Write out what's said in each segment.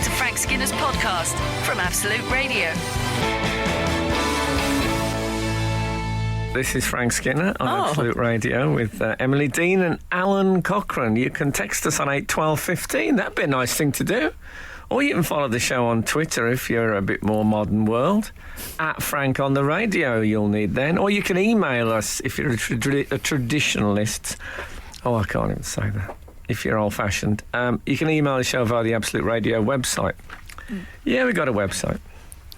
to Frank Skinner's podcast from Absolute Radio. This is Frank Skinner on Absolute Radio with Emily Dean and Alan Cochrane. You can text us on 81215. That'd be a nice thing to do. Or you can follow the show on Twitter if you're a bit more modern world. At Frank on the Radio, you'll need then. Or you can email us if you're a traditionalist. Oh, I can't even say that. If you're old-fashioned. You can email the show via the Absolute Radio website. Yeah, we got a website.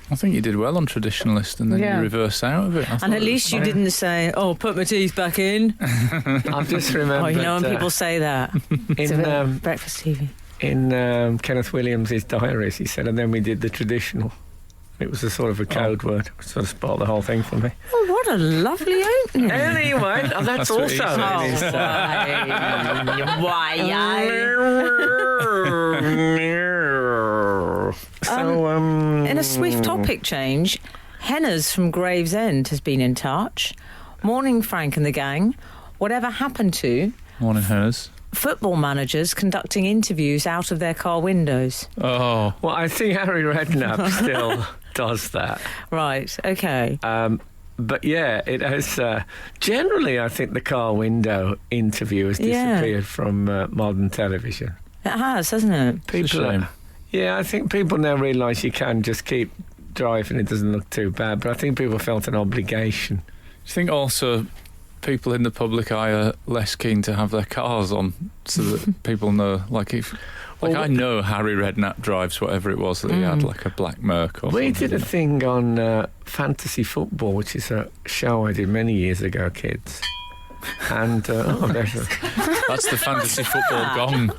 I think you did well on traditionalist, and then you reversed out of it. And at least you didn't say, put my teeth back in. I've just remembered... when people say that. In breakfast TV. In Kenneth Williams' diaries, he said, and then we did the traditional. It was a sort of a code word. It sort of spoiled the whole thing for me. Oh, what a lovely opening. Anyway, that's also... in a swift topic change, Henna's from Gravesend has been in touch. Morning, Frank and the gang. Whatever happened to... Morning, Henna's. Football managers conducting interviews out of their car windows. Oh. Well, I think Harry Redknapp still does that. Right, okay. But yeah, it has... generally, I think the car window interview has disappeared from modern television. It has, hasn't it? It's a shame. Yeah, I think people now realise you can just keep driving. It doesn't look too bad. But I think people felt an obligation. Do you think also people in the public eye are less keen to have their cars on so that people know, I know Harry Redknapp drives whatever it was that he had, like a black Merc or something. We did a thing on fantasy football, which is a show I did many years ago, kids. And that's the fantasy football gong.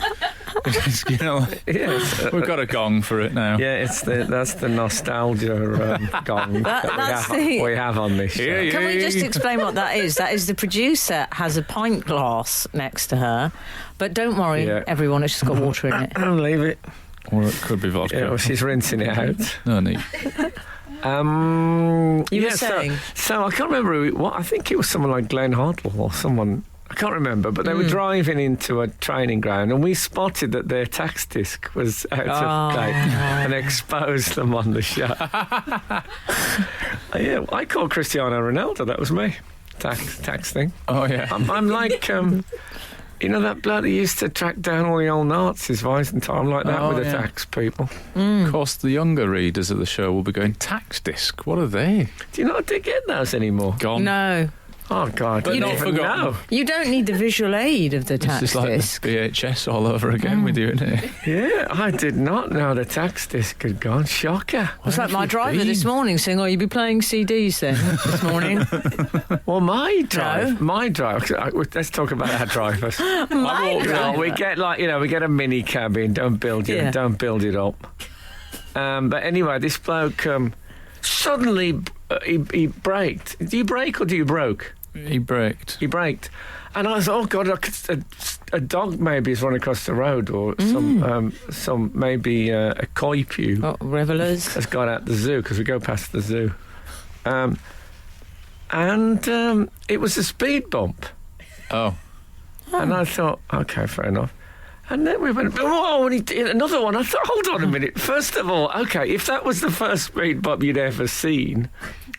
We've got a gong for it now. Yeah, that's the nostalgia gong that we have on this show. Can we just explain what that is? That is the producer has a pint glass next to her, but don't worry, everyone, it's just got water in it. I'll leave it. Or it could be vodka. Yeah, well, she's rinsing it out. No need. You were saying? So I can't remember what. I think it was someone like Glenn Hoddle or someone. I can't remember, but they were driving into a training ground and we spotted that their tax disc was out of date and exposed them on the show. I called Questiano Ronaldo. That was me. Tax thing. Oh, yeah. I'm like... you know that bloke that used to track down all the old Nazis, Weisenthal? I'm like that with the tax people. Of course, the younger readers of the show will be going, tax disc, what are they? Do you not get those anymore? Gone. No. Oh, God. But not forgotten. You don't need the visual aid of the tax disc. It's like VHS all over again with you, isn't it? Yeah, I did not know the tax disc had gone. Shocker. It's like my driver this morning saying, you'll be playing CDs then this morning. Well, my drive. Let's talk about our drivers. We get we get a mini cabin. Don't build it up. But anyway, this bloke suddenly he braked. Do you brake or do you broke? He braked. And I thought, oh God, a dog maybe has run across the road, or some maybe a koi pew. Revellers has gone out the zoo because we go past the zoo, and it was a speed bump. Oh. And I thought, okay, fair enough. And then we went, and he did another one. I thought, hold on a minute. First of all, okay, if that was the first speed bump you'd ever seen,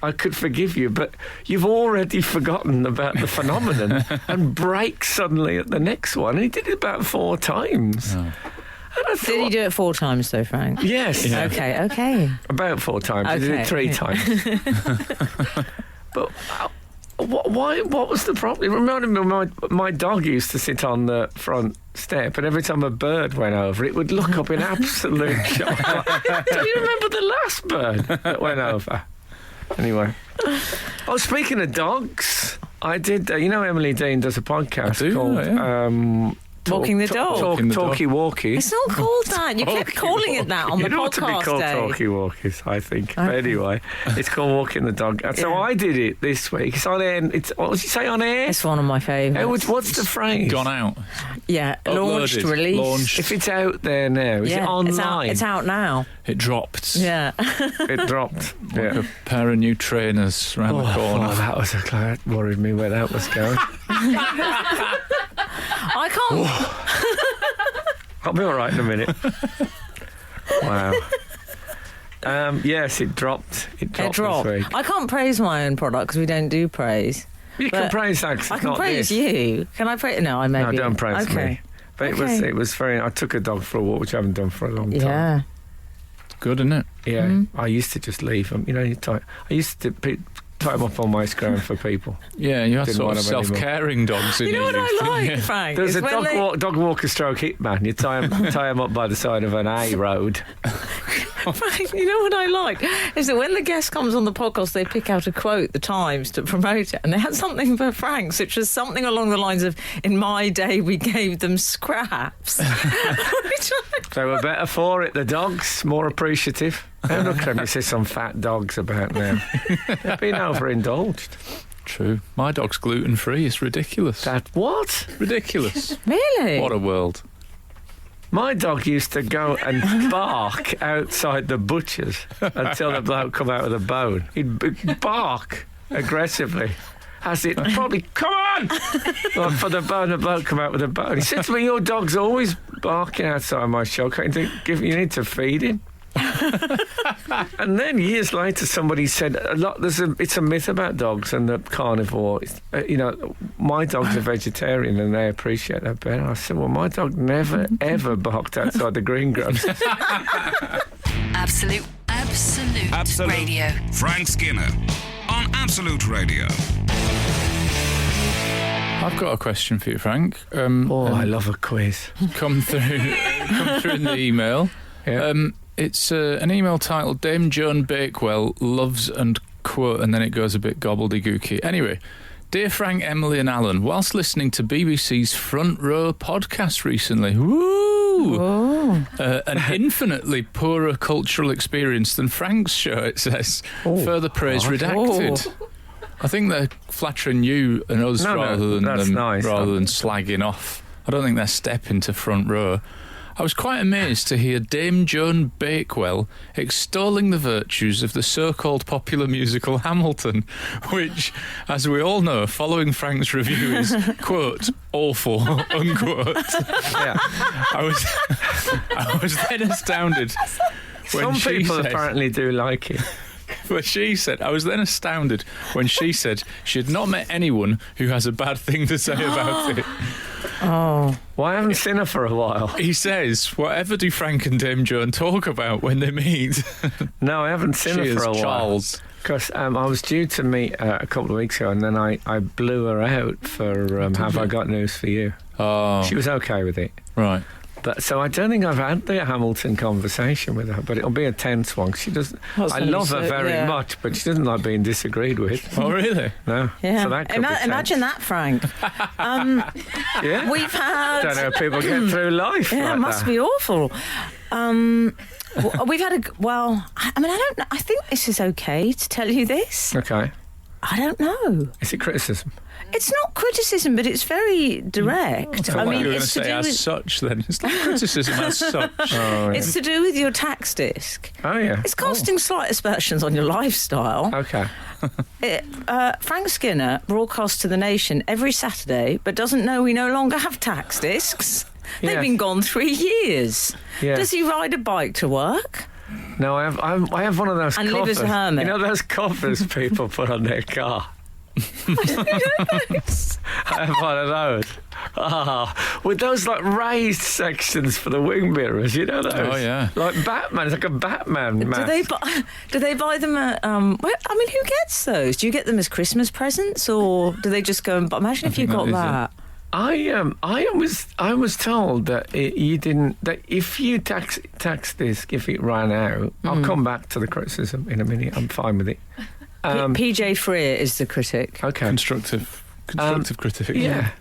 I could forgive you, but you've already forgotten about the phenomenon and brake suddenly at the next one. And he did it about 4 times. Oh. And I thought, did he do it 4 times though, Frank? Yes. Yeah. Okay. About 4 times. Okay. He did it 3 times. But... What was the problem? It reminded me of my dog used to sit on the front step, and every time a bird went over, it would look up in absolute shock. Do you remember the last bird that went over? Anyway. Speaking of dogs, I did... Emily Dean does a podcast called... Walking the Dog. Talkie Walkie. It's not called that. You kept calling it that on the podcast. It ought to be called Talkie Walkies, I think. Okay. But anyway, it's called Walking the Dog. So I did it this week. It's on air. What did you say, on air? It's one of my favourites. What's the phrase? Gone out. Yeah, launched, released. Launched. If it's out there now, is it online? It's out now. It dropped. Yeah. It dropped. Like a pair of new trainers round the corner. That worried me where that was going. I can't. I'll be all right in a minute. Wow. Yes, it dropped. It dropped this week. I can't praise my own product because we don't do praise. You can praise that 'cause I it's can not praise this. you. Can I praise? No, I maybe. No, don't praise okay. me. But it was very. I took a dog for a walk, which I haven't done for a long time. Yeah. Good, isn't it? Yeah, I used to just leave them. You know, I used to tie them up on my screen for people. Yeah, you had Didn't sort want of them anymore. self-caring dogs in You know what youth, I didn't like, you? Frank? There's is a when dog walker stroke hitman. You tie him up by the side of an A road. Frank, you know what I like is that when the guest comes on the podcast, they pick out a quote, the Times, to promote it, and they had something for Frank's, which was something along the lines of, "In my day, we gave them scraps." They were better for it. The dogs more appreciative. Now look at them. You see some fat dogs about now. They've been overindulged. True. My dog's gluten-free. It's ridiculous. That what? Ridiculous. Really? What a world. My dog used to go and bark outside the butcher's until the bloke come out with a bone. He'd bark aggressively. As it probably, come on! Like for the bone, the bloke come out with a bone. He said to me, "Your dog's always barking outside my shop. You need to feed him." And then years later, somebody said, it's a myth about dogs and the carnivore. My dog's a vegetarian and they appreciate that better. I said, well, my dog never, ever barked outside the green grass. Absolute Radio. Frank Skinner on Absolute Radio. I've got a question for you, Frank. I love a quiz. Come through in the email. Yeah. It's an email titled Dame Joan Bakewell loves and quote, and then it goes a bit gobbledygooky. Anyway, dear Frank, Emily and Alan, whilst listening to BBC's Front Row podcast recently, an infinitely poorer cultural experience than Frank's show, it says. Further praise redacted. I think they're flattering you and us rather than slagging off. I don't think they're stepping to Front Row. I was quite amazed to hear Dame Joan Bakewell extolling the virtues of the so-called popular musical Hamilton, which, as we all know, following Frank's review is, quote, awful, unquote. Yeah. I was then astounded when Some people apparently do like it. But I was then astounded when she said she had not met anyone who has a bad thing to say about it. Oh. Well, I haven't seen her for a while. He says, whatever do Frank and Dame Joan talk about when they meet? No, I haven't seen her for a while. Charles. Because I was due to meet a couple of weeks ago, and then I blew her out for Have I Got News For You. Oh. She was okay with it. Right. But so I don't think I've had the Hamilton conversation with her, but it'll be a tense one. She doesn't. I love her very much, but she doesn't like being disagreed with. Oh, really? No. Yeah. So that could be tense. Imagine that, Frank. Yeah. We've had. I don't know how people get through life. Yeah, like it must that. be awful. We've had I don't know. I think this is okay to tell you this. Okay. I don't know. Is it criticism? It's not criticism, but it's very direct. I mean, you were going to it's to say do as with, such then. It's not criticism as such. Oh, yeah. it's to do with your tax disc. Oh, yeah. It's casting slight aspersions on your lifestyle. Okay. Frank Skinner broadcasts to the nation every Saturday, but doesn't know we no longer have tax discs. They've Yes. been gone 3 years. Yeah. Does he ride a bike to work? No, I have one of those And covers. live as a hermit. You know those covers people put on their car? I have one of those. With those like raised sections for the wing mirrors, you know those? Oh, yeah. Like Batman, it's like a Batman mask. Do they buy them at, who gets those? Do you get them as Christmas presents, or do they just go and buy? Imagine if you got that. I was told that you didn't. That if you tax disc, if it ran out, I'll come back to the criticism in a minute. I'm fine with it. PJ Freer is the critic. Okay. Constructive critic. Yeah.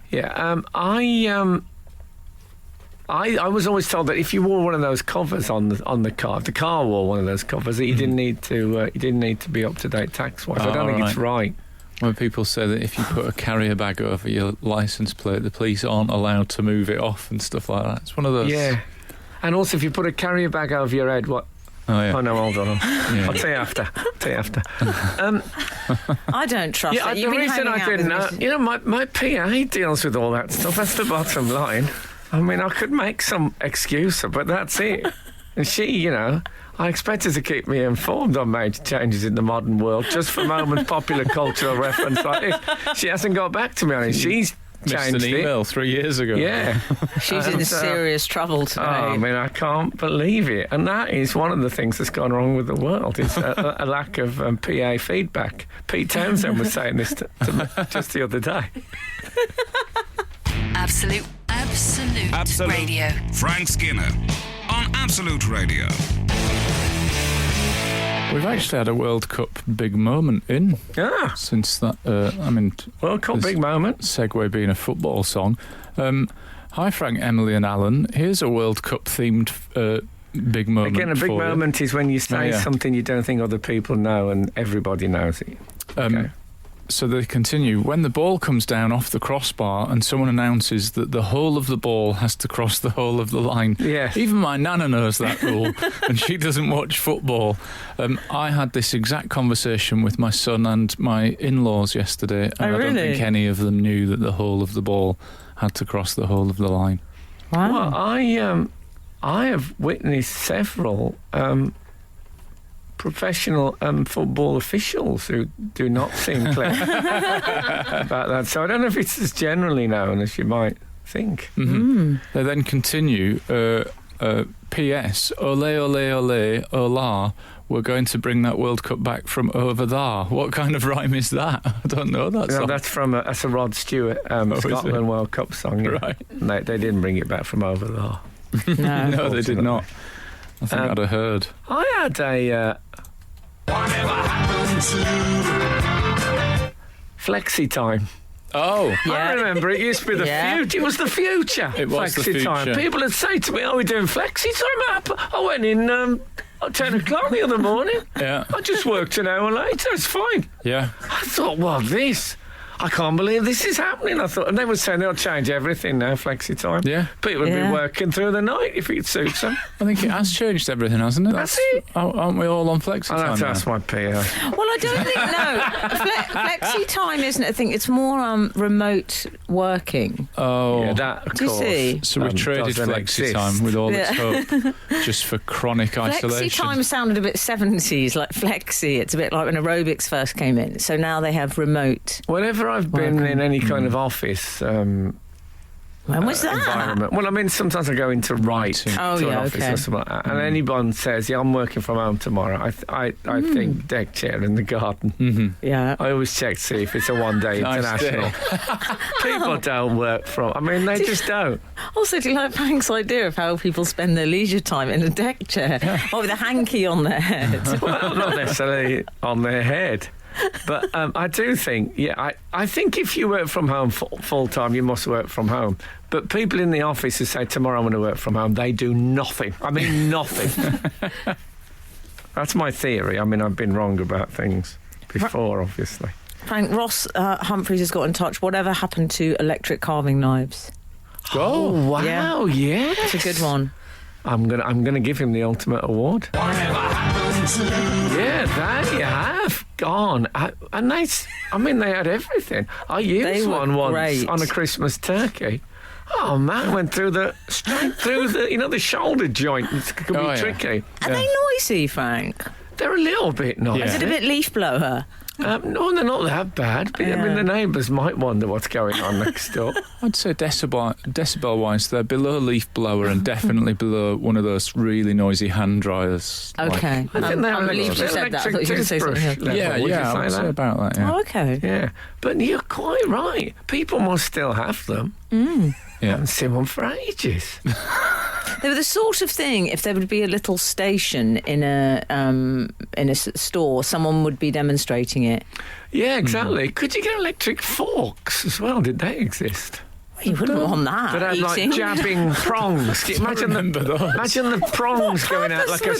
I was always told that if you wore one of those covers on the car, if the car wore one of those covers, that you didn't need to be up to date tax wise. I don't think it's right. When people say that if you put a carrier bag over your licence plate, the police aren't allowed to move it off and stuff like that. It's one of those. Yeah. And also, if you put a carrier bag over your head, what? Oh, yeah. Oh, no, hold on. Yeah. I'll tell you after. I don't trust Yeah, it. the You've been reason hanging I out didn't with know, Mrs. my PA deals with all that stuff. That's the bottom line. I mean, I could make some excuse, but that's it. And she, you know, I expect her to keep me informed on major changes in the modern world, just for moments popular cultural reference like this. She hasn't got back to me on it. She's Missed changed an email 3 years ago. Yeah. She's in serious trouble today. I mean, I can't believe it. And that is one of the things that's gone wrong with the world, is a lack of PA feedback. Pete Townsend was saying this to me just the other day. Absolute Radio. Frank Skinner on Absolute Radio. We've actually had a World Cup big moment since that. World Cup big moment. Segue being a football song. Hi, Frank, Emily, and Alan. Here's a World Cup themed big moment. Again, a big moment is when you say something you don't think other people know, and everybody knows it. Okay. So they continue. When the ball comes down off the crossbar and someone announces that the whole of the ball has to cross the whole of the line. Yes. Even my nana knows that rule, and she doesn't watch football. I had this exact conversation with my son and my in-laws yesterday, and I don't think any of them knew that the whole of the ball had to cross the whole of the line. Wow. Well, I have witnessed several professional football officials who do not seem clear about that. So I don't know if it's as generally known as you might think. Mm-hmm. They then continue, P.S. Ole, ole, ole, ola, we're going to bring that World Cup back from over there. What kind of rhyme is that? I don't know that song. That's that's a Rod Stewart Scotland World Cup song. Yeah. Right. They didn't bring it back from over there. No, they did not. I think I'd have heard. I had a whatever happened to Flexi time. Oh, yeah. I remember it used to be the future. It was the future. It was Flexi the future. time. People would say to me, "Are we doing Flexi time?" I went in at 10 o'clock the other morning. Yeah. I just worked an hour later. It's fine. Yeah. I thought, well, I can't believe this is happening. I thought, and they were saying they'll change everything now, Flexi time. Yeah. People would be working through the night if it suits them. I think it has changed everything, hasn't it? That's it. Aren't we all on Flexi time? I'll ask my PA. Well, I don't think, Flexi time isn't a thing. It's more remote working. Oh. Yeah, that, of Do you course. see? So we traded Flexi time with all its hope just for chronic isolation. Flexi time sounded a bit 70s, like Flexi. It's a bit like when aerobics first came in. So now they have remote. Whenever I've been in any kind of office when was that? environment. Well, I mean, sometimes I go into writing to an office or something like that, and anyone says, "Yeah, I'm working from home tomorrow," I think deck chair in the garden. Mm-hmm. Yeah. I always check to see if it's a one-day international. People don't work from. I mean, they just don't. Also, do you like Frank's idea of how people spend their leisure time in a deck chair or with a hanky on their head? Well, not necessarily on their head. But I do think, I think if you work from home full time, you must work from home. But people in the office who say, tomorrow I'm going to work from home, they do nothing. I mean, nothing. That's my theory. I mean, I've been wrong about things before, obviously. Frank, Ross Humphreys has got in touch. Whatever happened to electric carving knives? Oh, wow, yeah. It's a good one. I'm gonna give him the ultimate award. Whatever happened to? Yeah, they have gone, and they had everything. I used one once on a Christmas turkey. Oh man, went straight through the shoulder joint. It could be tricky. Are they noisy, Frank? They're a little bit noisy. Is it a bit leaf blower? No, they're not that bad. But, I mean, the neighbours might wonder what's going on next door. I'd say decibel-wise, they're below leaf blower and definitely below one of those really noisy hand dryers. Okay. I think I'm relieved you said that. I thought you were going to say something else. Yeah, I would say about that, yeah. Oh, okay. Yeah, but you're quite right. People must still have them. Yeah. I haven't seen one for ages. They were the sort of thing, if there would be a little station in a store, someone would be demonstrating it. Yeah, exactly. Could you get electric forks as well? Did they exist? You wouldn't want that. That had like jabbing prongs. Imagine the prongs going out like a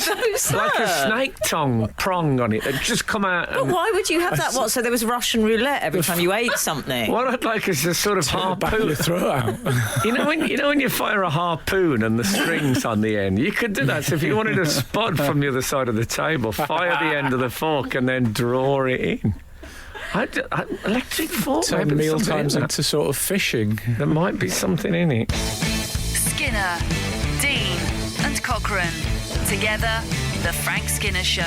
snake tongue prong on it. They'd just come out. But why would you have that? What? So there was Russian roulette every time you ate something. What I'd like is a sort of harpoon. Your throat out. You know when you fire a harpoon and the strings on the end. You could do that. So if you wanted a spud from the other side of the table, fire the end of the fork and then draw it in. Electric fork. Turn meal times into sort of fishing. There might be something in it. Skinner, Dean and Cochrane. Together, The Frank Skinner Show.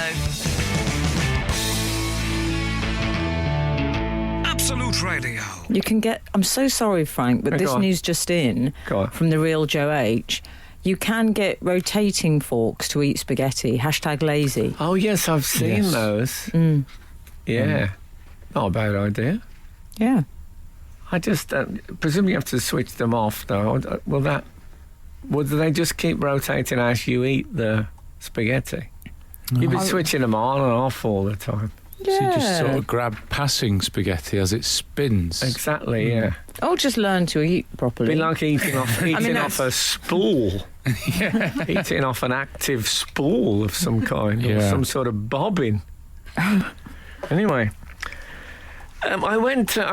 Absolute Radio. You can get... I'm so sorry, Frank, but Go this on. news just in Go on. from The Real Joe H. You can get rotating forks to eat spaghetti. #lazy. Oh, yes, I've seen Yes. those. Mm. Yeah. Not a bad idea. Yeah. I just presumably you have to switch them off, though. Will they just keep rotating as you eat the spaghetti? You'd be switching them on and off all the time. So you just sort of grab passing spaghetti as it spins. Exactly, yeah. Or just learn to eat properly. Be like eating off that's- a spool. Eating off an active spool of some kind, or Yeah. some sort of bobbin. Anyway, I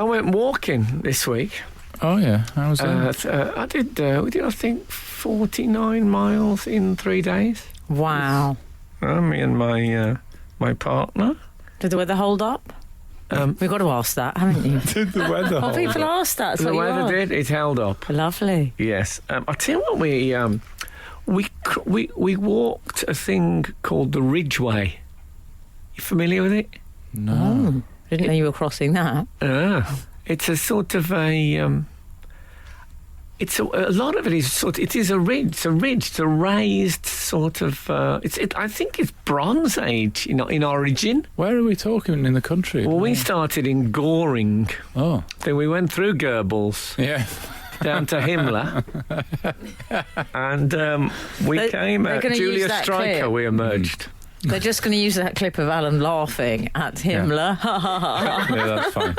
went walking this week. Oh, yeah. How was that? We did, I think, 49 miles in 3 days. Wow. Me and my partner. Did the weather hold up? We've got to ask that, haven't you? Did the weather Well, people ask that. That's The what you weather ask. did. It held up. Lovely. Yes. I'll tell you what, we walked a thing called the Ridgeway. You familiar with it? No. Didn't know you were crossing that. It's a sort of a. It's a lot of it is sort. It is a ridge. It's a ridge. It's a raised sort of. I think it's Bronze Age in origin. Where are we talking in the country? Well, we started in Goring. Oh. Then we went through Goebbels Yeah. down to Himmler, and we came they're at gonna use Julius that Streicher. clip. We emerged. They're just going to use that clip of Alan laughing at Himmler. Yeah, that's fine.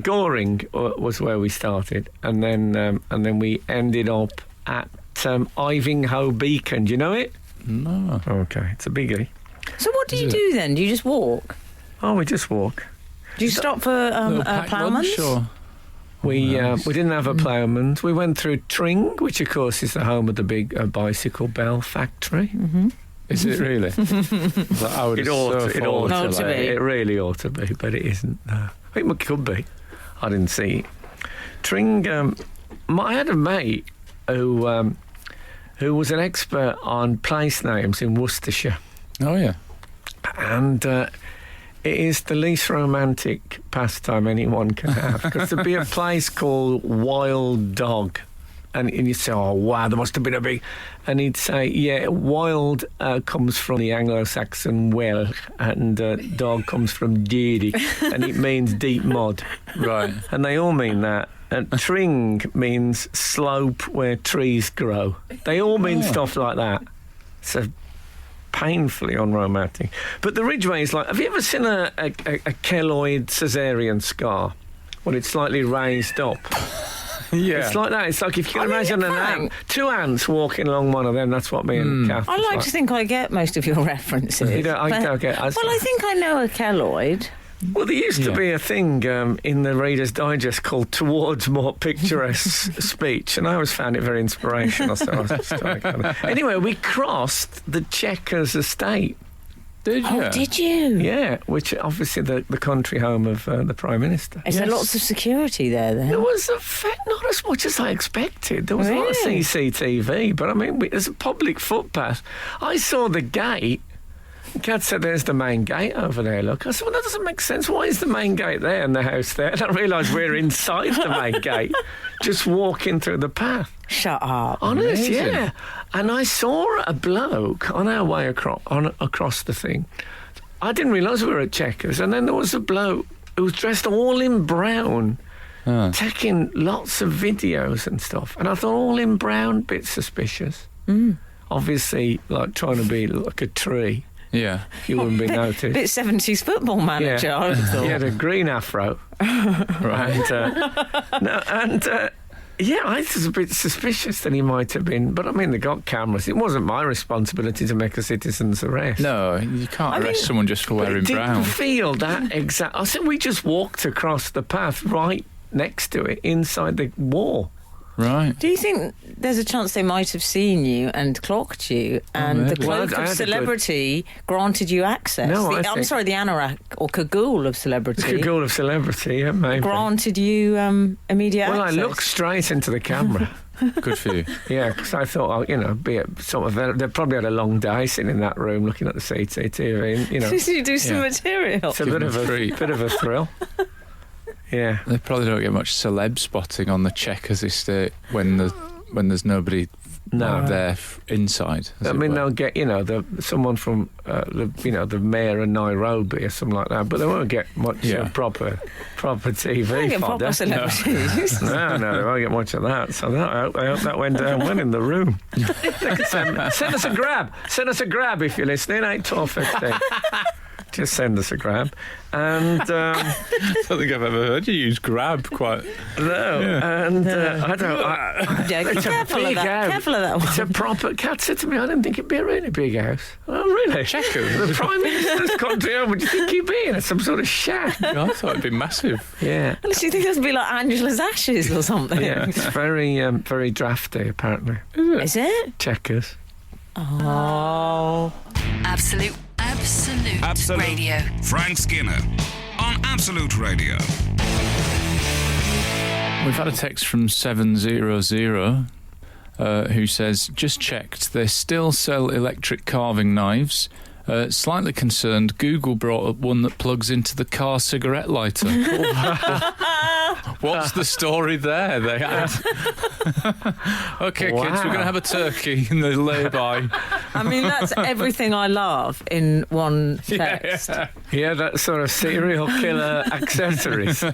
Goring was where we started, and then we ended up at Ivinghoe Beacon. Do you know it? No. Okay, it's a biggie. So what do you do then? Do you just walk? Oh, we just walk. Do you stop for Little packed lunch, ploughman's? or? We nice. we didn't have a ploughman's. We went through Tring, which of course is the home of the big bicycle bell factory. Mm-hmm. Is it really? I would It have ought so to fallen No, for to that. be. It really ought to be, but it isn't. No. It could be. I didn't see it. Tring. I had a mate who was an expert on place names in Worcestershire, Oh, yeah. and it is the least romantic pastime anyone can have, because there'd be a place called Wild Dog. And you'd say, oh, wow, there must have been a big... And he'd say, yeah, wild comes from the Anglo-Saxon well, and dog comes from Deedy, and it means deep mud. Right. And they all mean that. And Tring means slope where trees grow. They all mean stuff like that. So painfully unromantic. But the Ridgeway is like... Have you ever seen a keloid caesarean scar? When it's slightly raised up? Yeah. It's like that. It's like if you can I mean, imagine an Frank- ant, two ants walking along one of them. That's what me and Kath. I was like to think I get most of your references. You don't- I but- don't get- Well, I think I know a keloid. Well, there used to Yeah. be a thing in the Reader's Digest called "Towards More Picturesque Speech," and I always found it very inspirational. So I was just trying to Anyway, we crossed the Chequers estate. Did you? Oh, did you? Yeah, which obviously the country home of the Prime Minister. Is there lots of security there then? There was not as much as I expected. There was a lot of Really? CCTV, but I mean, there's a public footpath. I saw the gate. Kat said, there's the main gate over there, look. I said, well, that doesn't make sense. Why is the main gate there and the house there? And I realised we're inside the main gate, just walking through the path. Shut up. Honest, Amazing. yeah. And I saw a bloke on our way across the thing. I didn't realise we were at Chequers. And then there was a bloke who was dressed all in brown, taking lots of videos and stuff. And I thought, all in brown, bit suspicious. Obviously, like trying to be like a tree. Yeah. You wouldn't be noticed. Bit 70s football manager, I would have thought. He had a green afro. Right. Yeah, I was a bit suspicious that he might have been. But I mean, they got cameras. It wasn't my responsibility to make a citizen's arrest. No, you can't arrest someone just for But wearing it didn't brown. feel that exact. I said we just walked across the path right next to it, inside the wall. Right. Do you think there's a chance they might have seen you and clocked you, and the maybe. Well, cloak I of had a good- celebrity granted you access? No, I I'm think- sorry, the anorak or cagoule of celebrity The goal of celebrity, yeah, maybe. granted you immediate Well, I access. looked straight into the camera. Good for you. Yeah, because I thought, be it sort of. They probably had a long day sitting in that room looking at the CCTV. And, Did you do some material? it's a bit of a thrill. Yeah. They probably don't get much celeb spotting on the Chequers estate when there's nobody there inside. I mean, they'll get someone from the mayor of Nairobi or something like that, but they won't get much proper TV They get fodder. proper celebrities. No, they won't get much of that. So I hope that went down well in the room. They could send us a grab. Send us a grab if you're listening. 8, 12, 15. Just send us a grab. And I don't think I've ever heard you use grab quite. no, Yeah. and I don't. Yeah, It's a careful of big that. house. Careful of that one. It's a proper. Cat said to me, I didn't think it'd be a really big house. Oh, really? Chequers. The Prime Minister's country home. Would you think you'd be in some sort of shack? I thought it'd be massive. Yeah. Unless you think it's going to be like Angela's Ashes or something. Yeah, it's very drafty, apparently. Is it? Checkers. Oh. Absolute Radio. Frank Skinner on Absolute Radio. We've had a text from 700 who says, just checked, they still sell electric carving knives. Slightly concerned, Google brought up one that plugs into the car cigarette lighter. What's the story there? They had. Okay, Wow. kids, we're going to have a turkey in the lay-by. I mean, that's everything I love in one text. Yeah, that sort of serial killer accessories.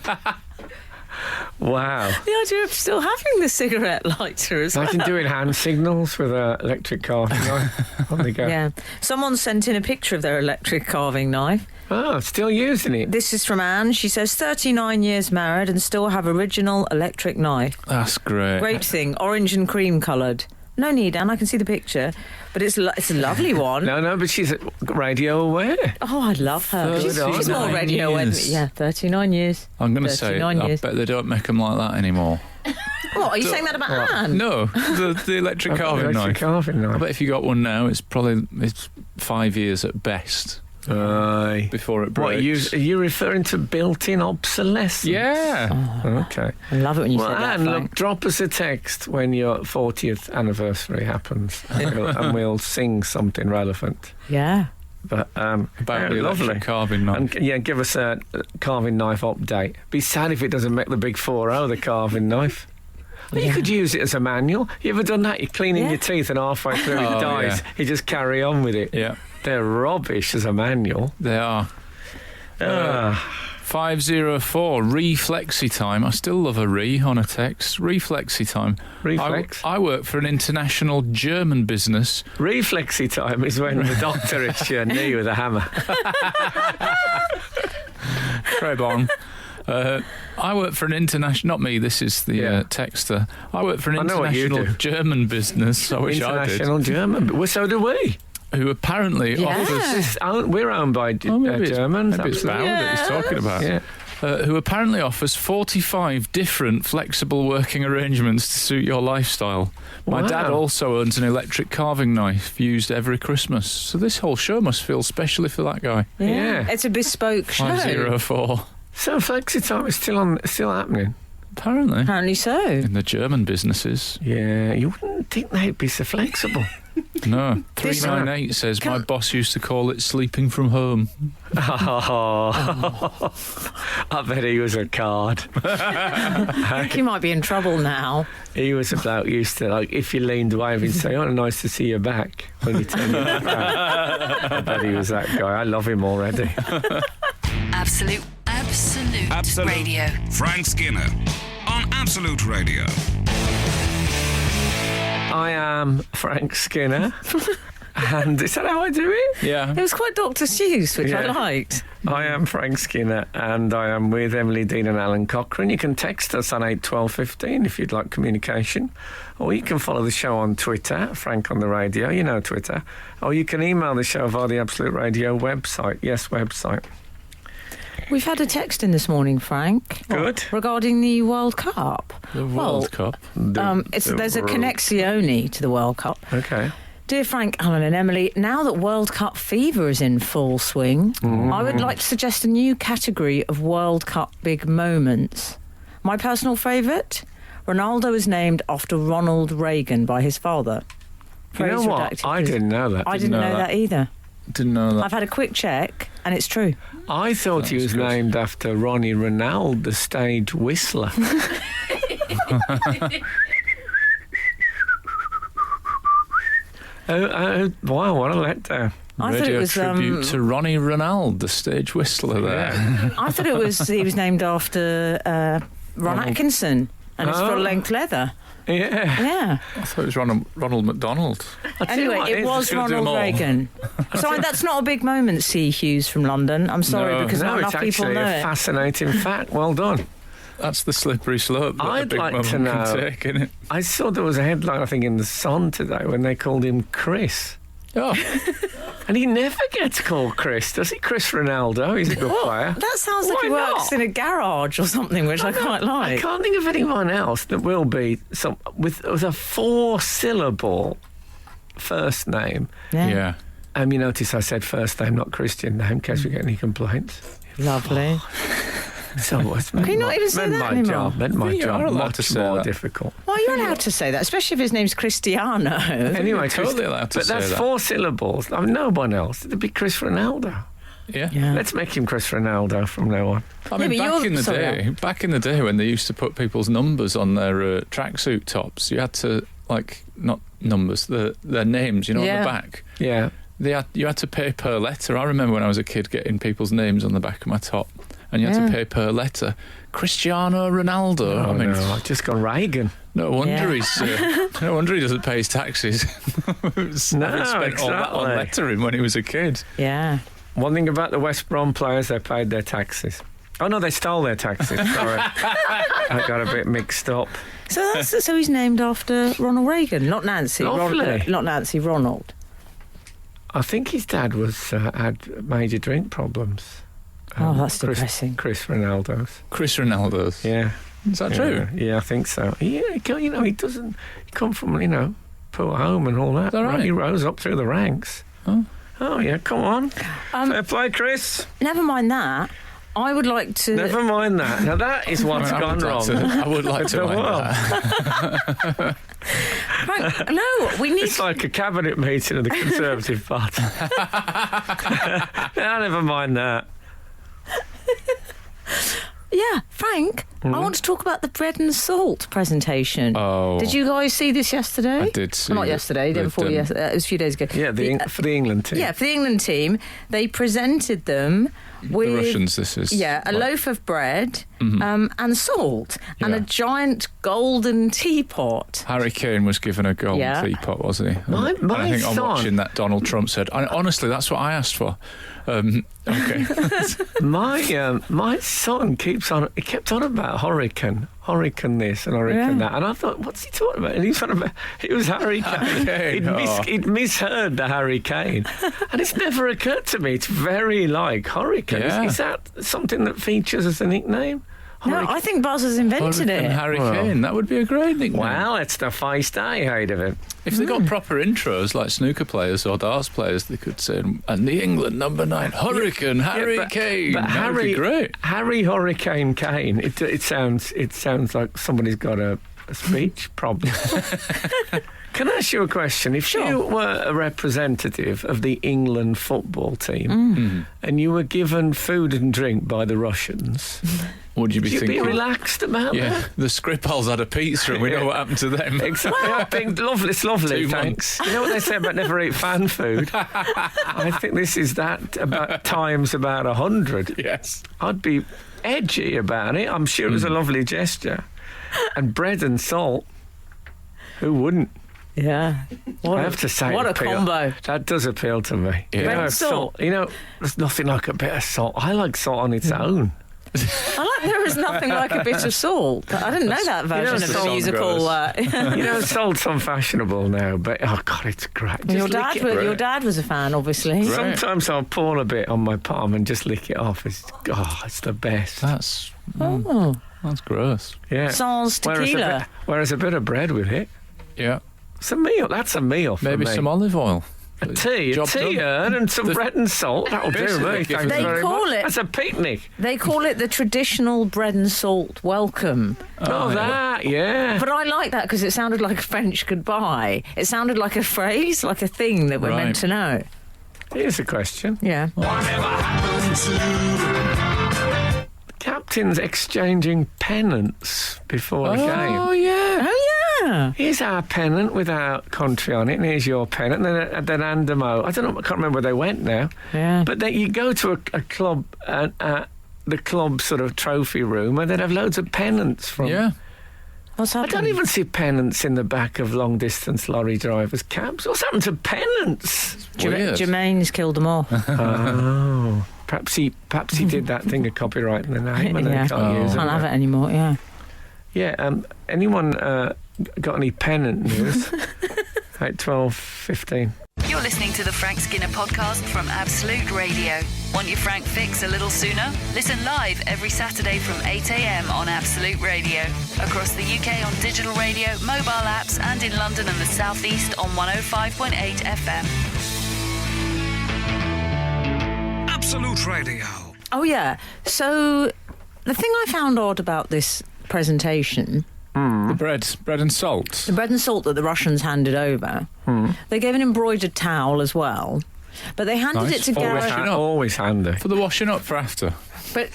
Wow. The idea of still having the cigarette lighter as well. Imagine doing hand signals with an electric carving knife. On the go. Yeah. Someone sent in a picture of their electric carving knife. Oh, still using it. This is from Anne. She says, 39 years married and still have original electric knife. That's great. Great thing. Orange and cream coloured. No need, Anne. I can see the picture. But it's a lovely one. No, but she's radio aware. Oh, I love her. She's more 39 radio aware than me. years. Yeah, 39 years. I'm going to say, 39 I years. bet they don't make them like that anymore. What, are you saying that about Anne? No, the electric carving Electric knife. carving I knife. bet if you got one now, it's 5 years at best Aye. before it What, breaks. are you referring to built-in obsolescence? Yeah. Okay. I love it when you Well, say that, Anne, Frank. look, drop us a text when your 40th anniversary happens, and we'll sing something relevant. Yeah. But About yeah, the lovely. electric carving knife. And give us a carving knife update. Be sad if it doesn't make the big 4-0, the carving knife. Well, you could use it as a manual. You ever done that? You're cleaning Yeah. your teeth and halfway through it Oh, dies. yeah. You just carry on with it. Yeah, They're rubbish as a manual. they are. 504, Reflexi time. I still love a on a text. Reflexi time. Reflex? I work for an international German business. Reflexy time is when the doctor hits your knee with a hammer. Trebon. I work for an international... Not me, this is the texter. I work for an I know what you international do. German business. I wish I did. International German. Well, so do we. Who apparently Yeah. offers... We're owned by Maybe Germans. Maybe it's Val absolutely. that he's talking about. Yeah. Who apparently offers 45 different flexible working arrangements to suit your lifestyle. My Wow. dad also owns an electric carving knife used every Christmas. So this whole show must feel specially for that guy. Yeah. It's a bespoke show. 504. So flexi time is still happening. Apparently. Apparently so. In the German businesses. Yeah, you wouldn't think they'd be so flexible. No. This- 398 says, my boss used to call it sleeping from home. Oh, I bet he was a card. I think you might be in trouble now. He was a bloke who used to, like, if you leaned away, he'd say, "Oh, nice to see you back." When you turn your back round. I bet he was that guy. I love him already. Absolute Radio. Frank Skinner on Absolute Radio. I am Frank Skinner. And is that how I do it? Yeah. It was quite Dr. Seuss, which I Yeah. liked. I am Frank Skinner, and I am with Emily Dean and Alan Cochrane. You can text us on 81215 if you'd like communication, or you can follow the show on Twitter, Frank on the Radio, you know Twitter, or you can email the show via the Absolute Radio website. Yes, website. We've had a text in this morning, Frank. Good. Regarding the World Cup. The World Cup. There's a connexione to the World Cup. Okay. Dear Frank, Alan and Emily, now that World Cup fever is in full swing, I would like to suggest a new category of World Cup big moments. My personal favourite? Ronaldo is named after Ronald Reagan by his father. You know what? Redacted, I didn't know that. I didn't know that either. Didn't know that. I've had a quick check, and it's true. I thought he was named after Ronnie Ronaldo, the stage whistler. Wow, what a letdown. I thought it Radio was tribute to Ronnie Ronaldo, the stage whistler there. I thought he was named after Ron Atkinson, and it's full-length leather. Yeah. Yeah. I thought it was Ronald McDonald. Anyway, it was Ronald Reagan. Sorry, that's not a big moment, C. Hughes from London. I'm sorry, because not enough people know it's actually it. a fascinating fact. Well done. That's the slippery slope that a I'd big like moment to know. can take, innit? I saw there was a headline, I think, in The Sun today when they called him Chris. Oh, And he never gets called Chris, does he? Chris Ronaldo, he's a good player. That sounds like Why he works not? in a garage or something, which I quite I like. can't think of anyone else that will be with a 4-syllable first name. yeah. You notice I said first name, not Christian name, in case we get any complaints. Lovely. So it's Can you not even say that anymore? Meant my You job are allowed much to say more that. difficult. Well, you're allowed to say that, especially if his name's Cristiano. Anyway, totally allowed to but say that's that. 4 syllables. I mean, no one else. It'd be Chris Ronaldo. Yeah. Yeah. Let's make him Chris Ronaldo from now on. I mean, Yeah, but back in the day when they used to put people's numbers on their tracksuit tops, you had to, like, not numbers, their names, on the back. Yeah. You had to pay per letter. I remember when I was a kid getting people's names on the back of my top, and you had to pay per letter. Cristiano Ronaldo. Oh, I mean, no, I've just gone Reagan. no wonder Yeah. no wonder he doesn't pay his taxes. Having spent all that on exactly. lettering when he was a kid. Yeah. One thing about the West Brom players, they paid their taxes. Oh, no, they stole their taxes. Sorry. I got a bit mixed up. So he's named after Ronald Reagan, not Nancy. Lovely. Not Nancy, Ronald. I think his dad had major drink problems. Oh, that's Chris, depressing. Chris Ronaldo's. Chris Ronaldo's. Yeah. Is that true? Yeah, I think so. Yeah, he doesn't come from, poor home and all that. Is that right? He rose up through the ranks. Oh, yeah, come on. Fair play, Chris. Never mind that. I would like to. Never mind that. Now, that is what's I gone would like wrong. I would like to The mind world. that. Frank, no, we need. It's like a cabinet meeting of the Conservative Party. No, never mind that. Yeah, Frank, I want to talk about the bread and salt presentation. Oh. Did you guys see this yesterday? I did see Well, not it. yesterday, the day They've before done- yesterday. It was a few days ago. Yeah, for the England team. Yeah, for the England team, they presented them with The Russians, this is. a loaf of bread and salt and a Yeah. giant golden teapot. Harry Kane was given a golden Yeah. teapot, wasn't he? My And I think son- on watching that, Donald Trump said, honestly, that's what I asked for. Okay. My son kept on about hurricane this and hurricane that, and I thought, what's he talking about? And he was Harry Kane. Kane, He'd misheard the Harry Kane, and it's never occurred to me. It's very like hurricane. Yeah. Is that something that features as a nickname? No, I think Buzz has invented Hurricane it. Harry Well. Kane, that would be a great nickname. Well, it's the feist I heard of it. If they got proper intros like snooker players or darts players, they could say, and the England number 9, Hurricane Harry Kane. But That would be great. Harry Hurricane Kane. It sounds like somebody's got a speech problem. Can I ask you a question? If you were a representative of the England football team and you were given food and drink by the Russians, Would you be would you thinking? be relaxed about Yeah, that? the Skripals had a pizza and we know what happened to them. Exactly. I think it's lovely, 2 thanks. You know what they say about never eat fan food? I think this is that about times about 100. Yes. I'd be edgy about it. I'm sure it was a lovely gesture. And bread and salt, who wouldn't? Yeah. I have to say, What a appeal. combo. That does appeal to me. Yeah. Bread and salt. There's nothing like a bit of salt. I like salt on its own. I like there is nothing like a bit of salt. I didn't know that version as of the the song musical. Salt's unfashionable now, but oh god, it's great. Just Your lick dad, it. your dad was a fan, obviously. Right. Sometimes I'll pour a bit on my palm and just lick it off. It's the best. That's gross. Yeah. Sans tequila. Whereas a bit of bread with it, Yeah. it's a meal. That's a meal for Maybe me. some olive oil. A tea urn and some bread and salt. That'll do me. Thanks They very call much. it- That's a picnic. They call it the traditional bread and salt welcome. That, yeah. But I like that because it sounded like a French goodbye. It sounded like a phrase, like a thing that we're meant to know. Here's a question. Yeah. Captains exchanging pennants before a game. Oh, yeah. Oh, yeah. Here's our pennant with our country on it, and here's your pennant. And then hand them out. I don't know. I can't remember where they went now. Yeah. But then you go to a club, the club sort of trophy room, and they'd have loads of pennants from. Yeah. What's I happened? don't even see pennants in the back of long distance lorry drivers' cabs. What's happened to pennants? Weird. Jermaine's killed them all. Oh, perhaps he did that thing of copyrighting the name and Yeah. they can't use it. Can't have it anymore, yeah. Yeah. Anyone got any pennant news? At 12:15. You're listening to the Frank Skinner podcast from Absolute Radio. Want your Frank fix a little sooner? Listen live every Saturday from 8 a.m. on Absolute Radio. Across the UK on digital radio, mobile apps, and in London and the South East on 105.8 FM. Absolute Radio. Oh, yeah. So the thing I found odd about this presentation, The bread and salt. the bread and salt that the Russians handed over, they gave an embroidered towel as well, but they handed Nice. it to Always Gareth. Always handy. For the washing up for after. But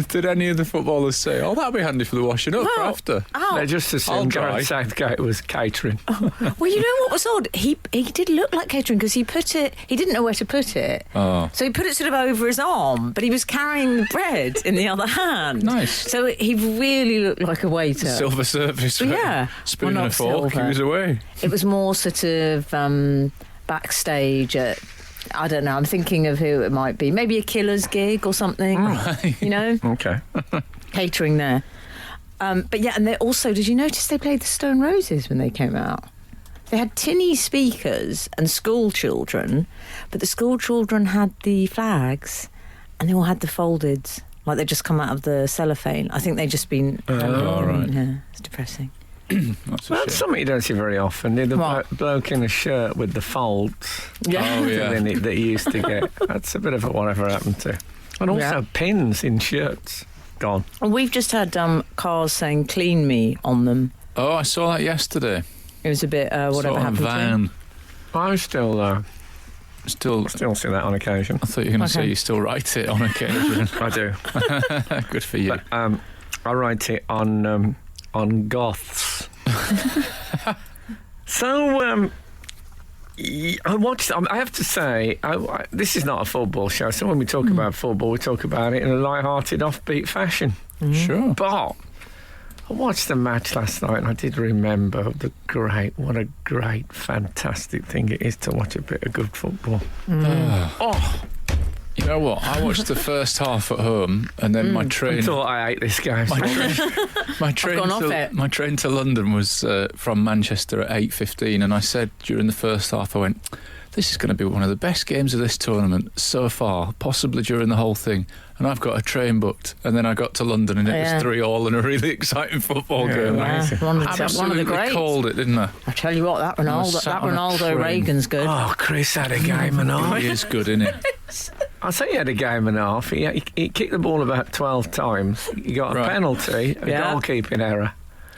Did any of the footballers say, "Oh, that'll be handy for the washing up for Well, after"? They just I'll assumed try. Gareth Southgate was catering. well, you know what was odd? He did look like catering because he didn't know where to put it. Oh. So he put it sort of over his arm, but he was carrying the bread in the other hand. Nice. So he really looked like a waiter. Silver service. But yeah. Spoon Well, and a not fork. silver. He was away. It was more sort of backstage at, I don't know, I'm thinking of who it might be. Maybe a Killer's gig or something, you know, Okay. catering there. But yeah, and they also, did you notice they played the Stone Roses when they came out? They had tinny speakers and school children, but the school children had the flags and they all had the folded, like they'd just come out of the cellophane. I think they'd just been... right. Yeah, it's depressing. That's a Well, shame. that's something you don't see very often. The What? bloke in a shirt with the folds Oh, yeah. that you used to get. That's a bit of a whatever happened to. And also Yeah. pins in shirts. Gone. And we've just had cars saying "clean me" on them. Oh, I saw that yesterday. It was a bit whatever Saw it on happened to van. I still Still, see that on occasion. I thought you were going to say Okay. you still write it on occasion. I do. Good for you. But I write it on goths. So I watched. I have to say, this is not a football show. So when we talk about football, we talk about it in a light-hearted, offbeat fashion. Sure. But I watched the match last night, and I did remember what a great, fantastic thing it is to watch a bit of good football. You know what? I watched the first half at home, and then my I train. thought I hate this game. My train gone off to it. my train to London was from Manchester at 8:15, and I said during the first half, I went, "This is going to be one of the best games of this tournament so far, possibly during the whole thing." And I've got a train booked, and then I got to London, and it Yeah. was 3-3 and a really exciting football Yeah, game. right. Yeah, one of the Absolutely greats. called it, didn't I? I tell you what, that I was Ronaldo, sat that on a Ronaldo train. Reagan's good. Oh, Chris had a game and a half. He is good, isn't he? I say he had a game and a half. He kicked the ball about 12 times. He got a Right. penalty, a Yeah. goalkeeping error,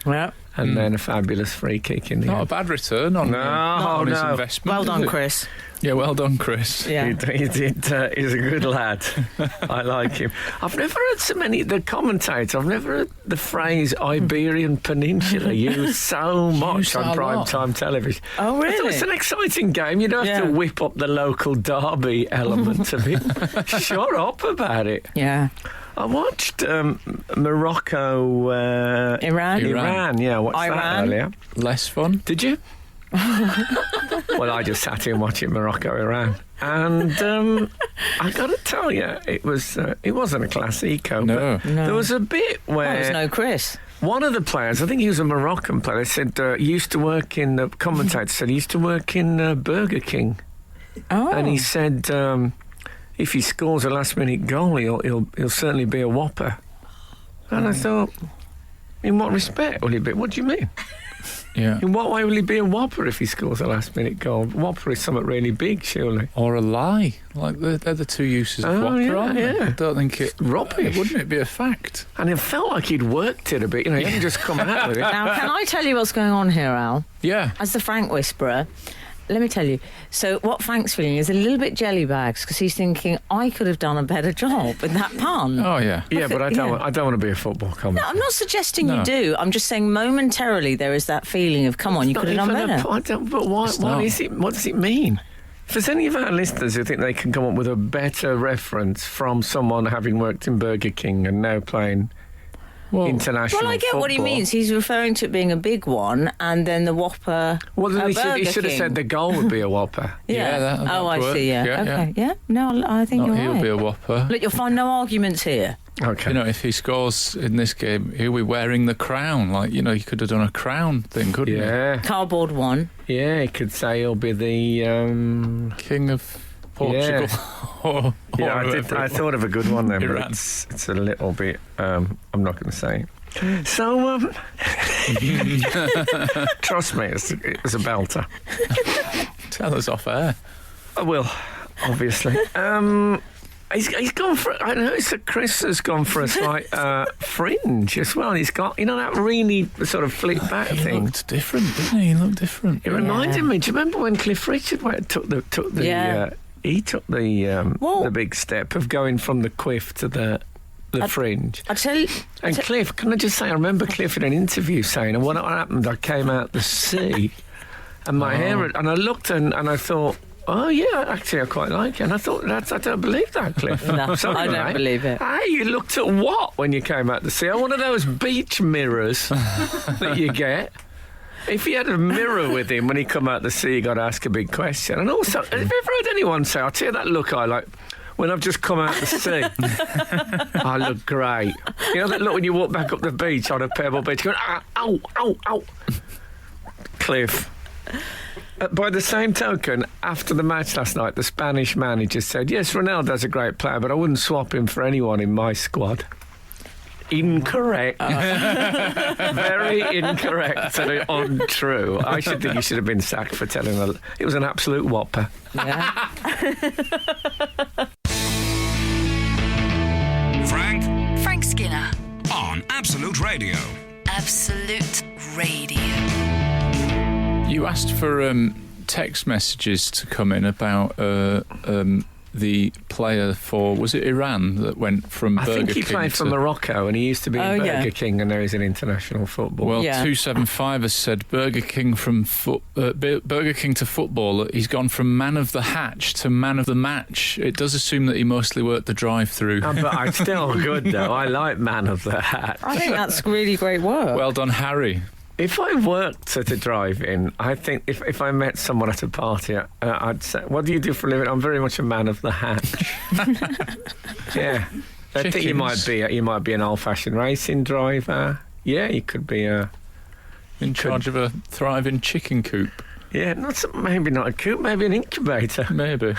Yeah. and then a fabulous free kick in the Not a end. bad return on, on his no. investment. Well is done, it? Chris. Yeah, well done, Chris. Yeah. He did. He's a good lad. I like him. I've never heard so many. The commentator. I've never heard the phrase Iberian Peninsula used so much Used on that a prime lot. time television. Oh, I thought really? it's an exciting game. You don't have to Yeah. whip up the local derby element of it. Shut up about it. Yeah. I watched Morocco, Iran. Iran. Yeah, I watched that Iran. earlier. Less fun. Did you? Well, I just sat here watching Morocco, Iran, and I got to tell you, it wasn't a classico. No. But there was a bit Well, where there's no Chris. one of the players, I think he was a Moroccan player, said he used to work in. The commentator said he used to work in Burger King, Oh. and he said if he scores a last-minute goal, he'll certainly be a whopper. And I thought, in what respect will he be? What do you mean? Yeah. In what way will he be a whopper if he scores a last-minute goal? Whopper is something really big, surely. Or a lie. Like, they're the two uses of Oh, whopper, yeah, aren't they? yeah. I don't think it... Rubbish. Wouldn't it be a fact? And it felt like he'd worked it a bit. You know, he hadn't just come out with it. Now, can I tell you what's going on here, Al? Yeah. As the Frank whisperer, let me tell you. So what Frank's feeling is a little bit jelly bags because he's thinking, I could have done a better job with that pun. Oh, yeah. Yeah, but I don't. Yeah. I don't want to be a football commentator. No, I'm not suggesting No. you do. I'm just saying momentarily there is that feeling of, come on, you could have done better. But why? It's Why not. is it? What does it mean? If there's any of our listeners who think they can come up with a better reference from someone having worked in Burger King and now playing international Well, I get what he football. means. He's referring to it being a big one and then the Whopper. Well, then he Burger should have King. said the goal would be a whopper. Yeah, that'd oh, I work. see, yeah. Yeah, okay, yeah. No, I think Not you're he'll right. be a whopper. Look, you'll find no arguments here. Okay. You know, if he scores in this game, he'll be wearing the crown. Like, you know, he could have done a crown thing, couldn't Yeah. Cardboard one. Yeah, he could say he'll be the. he? King of Portugal. or Yeah, I whoever it thought of a good one then, but Iran. it's a little bit. I'm not going to say it. So, trust me, it's a belter. was. Tell us off air. I will, obviously. He's gone for. I noticed that Chris has gone for a slight fringe as well. He's got, you know, that really sort of flip back He thing. looked different, didn't he? He looked different. It reminded me. Do you remember when Cliff Richard took the Yeah. he took the Well- big step of going from the quiff to the fringe. I tell you. And Cliff, can I just say, I remember Cliff in an interview saying, and what happened, I came out the sea and my hair, and I looked and I thought, oh, yeah, actually, I quite like it. And I thought, I don't believe that, Cliff. No, Sorry, I don't mate. believe it. Hey, you looked at what when you came out the sea? One of those beach mirrors that you get. If he had a mirror with him when he come out the sea, he got to ask a big question. And also, have you ever heard anyone say, I'll tell you that look I like when I've just come out the sea? I look great. You know that look when you walk back up the beach on a pebble beach, going, ow, ow, ow. Cliff. By the same token, after the match last night, the Spanish manager said, yes, Ronaldo's a great player, but I wouldn't swap him for anyone in my squad. Incorrect. Very incorrect and untrue. I should think he should have been sacked for telling her. It was an absolute whopper. Yeah. Frank Skinner. on Absolute Radio. Absolute Radio. You asked for text messages to come in about the player for, was it Iran that went from I Burger think he King played for to... Morocco and he used to be in Oh, Burger yeah. King and now he's in international football. Well, Yeah. 275 has said Burger King Burger King to football. He's gone from man of the hatch to man of the match. It does assume that he mostly worked the drive-through. But I'm still good though. I like Man of the Hat. I think that's really great work. Well done, Harry. If I worked at a drive-in, I think if I met someone at a party, I'd say, what do you do for a living? I'm very much a man of the hatch. Yeah. I think you might be an old-fashioned racing driver. Yeah, you could be a... In charge of a thriving chicken coop. Yeah, maybe not a coop, maybe an incubator. Maybe.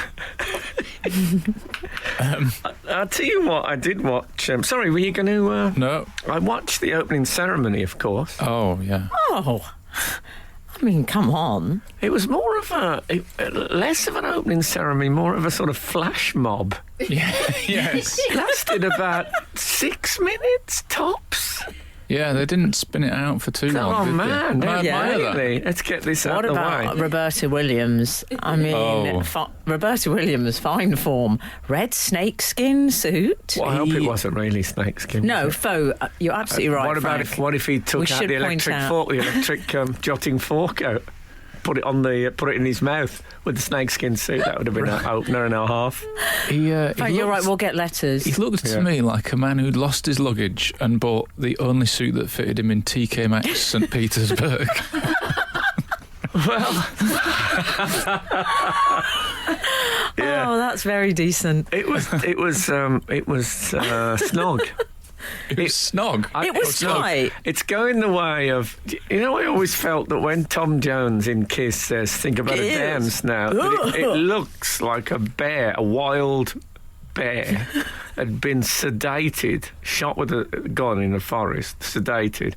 I'll tell you what, I did watch... sorry, were you going to... No. I watched the opening ceremony, of course. Oh, yeah. Oh, I mean, come on. It was more of less of an opening ceremony, more of a sort of flash mob. Yeah. Yes. It lasted about 6 minutes, tops. Yeah, they didn't spin it out for too long, Oh, did man. they? I Yeah. admire that. Really? Let's get this What out of the about way. Roberta Williams? I mean, Oh. Roberta Williams, fine form. Red snakeskin suit. Well, I hope it wasn't really snakeskin. No, was it? faux. You're absolutely right. What about Frank. if he took We out should the point electric out- fork, the electric jotting fork out, put it in his mouth with the snakeskin suit? That would have been an opener and a half. He Frank, you're looked- right. We'll get letters. He looked to Yeah. me like a man who'd lost his luggage and bought the only suit that fitted him in TK Maxx St Petersburg. Well, yeah. Oh, that's very decent. It was snog. It was snog. It was snog. tight. It's going the way of, you know, I always felt that when Tom Jones in Kiss says, think about a Kiss. dance now, that it looks like a bear, a wild bear had been sedated, shot with a gun in the forest, sedated,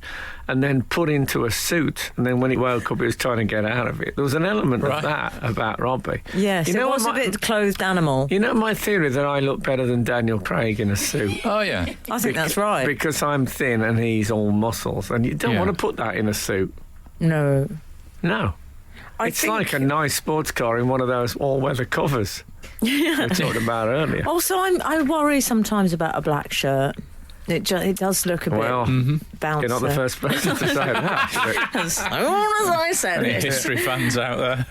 and then put into a suit. And then when he woke up, he was trying to get out of it. There was an element of that about Robbie. Yes, You know it was what a bit clothed animal. You know my theory that I look better than Daniel Craig in a suit? Oh, yeah. I think that's right. Because I'm thin and he's all muscles. And you don't want to put that in a suit. No. No. It's like a nice sports car in one of those all-weather covers we talked about earlier. Also, I worry sometimes about a black shirt. It does look a bit bouncy. You're not the first person to say that. As soon as I said Any it. history fans out there?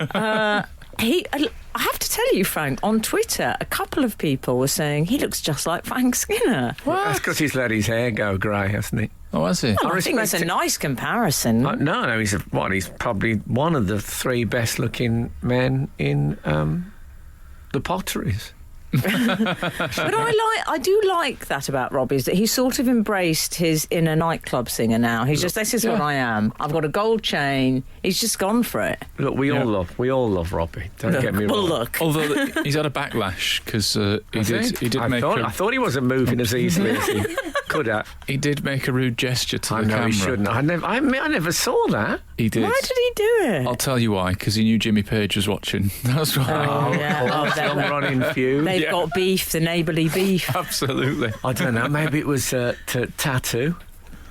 I have to tell you, Frank, on Twitter, a couple of people were saying he looks just like Frank Skinner. That's because he's let his hair go grey, hasn't he? Oh, has he? Well, I think that's a nice comparison. No, he's probably one of the 3 best-looking men in the Potteries. But I do like that about Robbie, is that he's sort of embraced his inner nightclub singer now. He's just, this is what I am. I've got a gold chain. He's just gone for it. Look, we all love Robbie. Don't get me wrong. Well, look. Although he's had a backlash because he did make I thought he wasn't moving as easily as he could have. he did make a rude gesture to the I know camera. he shouldn't. I never saw that. He did. Why did he do it? I'll tell you why, because he knew Jimmy Page was watching. That's why. Oh, yeah. Long running feud. They've got beef, the neighbourly beef. Absolutely. I don't know. Maybe it was Tattoo.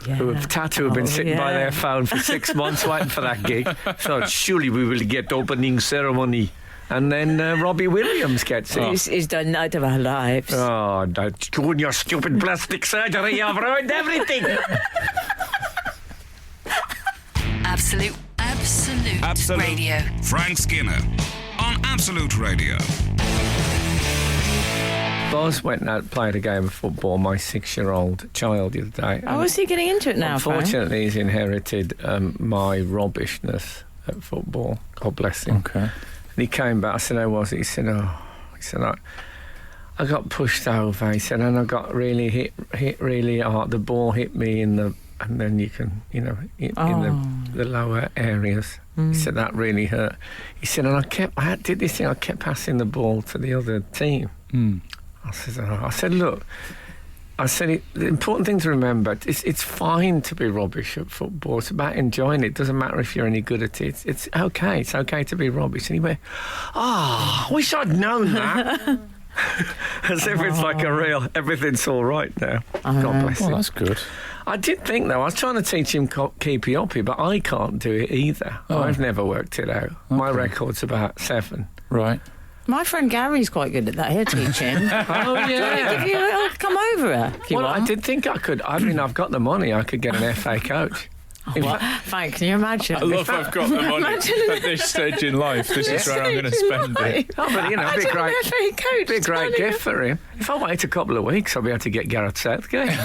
Yeah. Tattoo have been sitting by their phone for 6 months waiting for that gig. So surely we will get opening ceremony. And then Robbie Williams gets it. He's done Night of Our Lives. Oh, don't go in your stupid plastic surgery. You've ruined everything. Absolute Radio. Frank Skinner on Absolute Radio. Boz went out and played a game of football, my 6-year-old child, the other day. Oh, is he getting into it now, Frank? Unfortunately, he's inherited my rubbishness at football. God bless him. Okay. And he came back. I said, how was it? He said, I got pushed over. He said, and I got really hit really hard. The ball hit me in the, and then you can, in the lower areas. He said, that really hurt. He said, and I did this thing, I kept passing the ball to the other team. I said, look, the important thing to remember, it's fine to be rubbish at football. It's about enjoying it. It doesn't matter if you're any good at it. It's okay. It's okay to be rubbish. And he went, I wish I'd known that. As if it's like a real, everything's all right now. God bless him. Well, that's good. I did think, though, I was trying to teach him keepy-uppy, but I can't do it either. I've never worked it out. My record's about 7. Right. My friend Gary's quite good at that. He'll teach him. Oh, yeah. He'll come over if you Well, want. I did think I could. I mean, I've got the money. I could get an FA coach. In fact, Frank, can you imagine? I love I've got the money at this stage in life. This is where I'm going to spend it. oh, but, it'd be a great gift for him. If I wait a couple of weeks, I'll be able to get Gareth Southgate.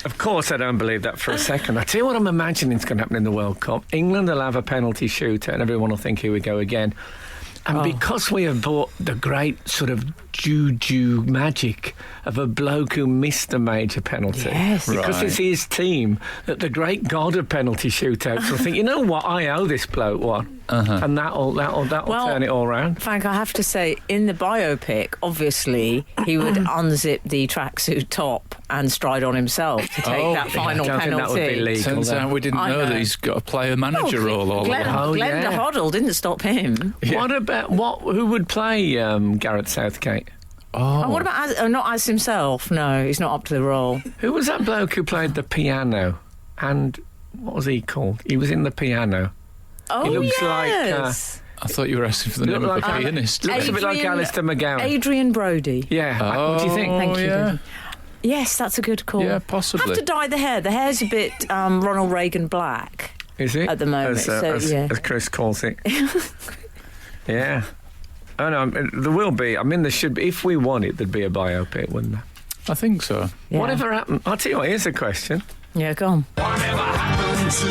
Of course, I don't believe that for a second. I tell you what I'm imagining is going to happen in the World Cup. England will have a penalty shooter and everyone will think, here we go again. And because we have bought the great sort of juju magic of a bloke who missed a major penalty, because it's his team, that the great god of penalty shootouts will think, you know what, I owe this bloke one. And that'll turn it all around. Frank, I have to say, in the biopic, obviously, he would unzip the tracksuit top and stride on himself to take that final I don't think that would be penalty. legal. Turns out we didn't know that he's got a player-manager role all along. Glenda Hoddle didn't stop him. What about who would play Gareth Southgate? Oh, what about not as himself? No, he's not up to the role. Who was that bloke who played the piano? And what was he called? He was in the piano. Oh, he looks yes. I thought you were asking for the name of a pianist. Looks a bit like Alistair McGowan. Adrian Brody. Yeah. What do you think? Thank you. Yeah. Yes, that's a good call. Yeah, possibly. Have to dye the hair. The hair's a bit Ronald Reagan black. Is it? At the moment, as Chris calls it. Yeah. Oh, no, there will be. I mean, there should be. If we won it, there'd be a biopic, wouldn't there? I think so. Yeah. Whatever happened? I'll tell you what, here's a question. Yeah, go on. Whatever happened to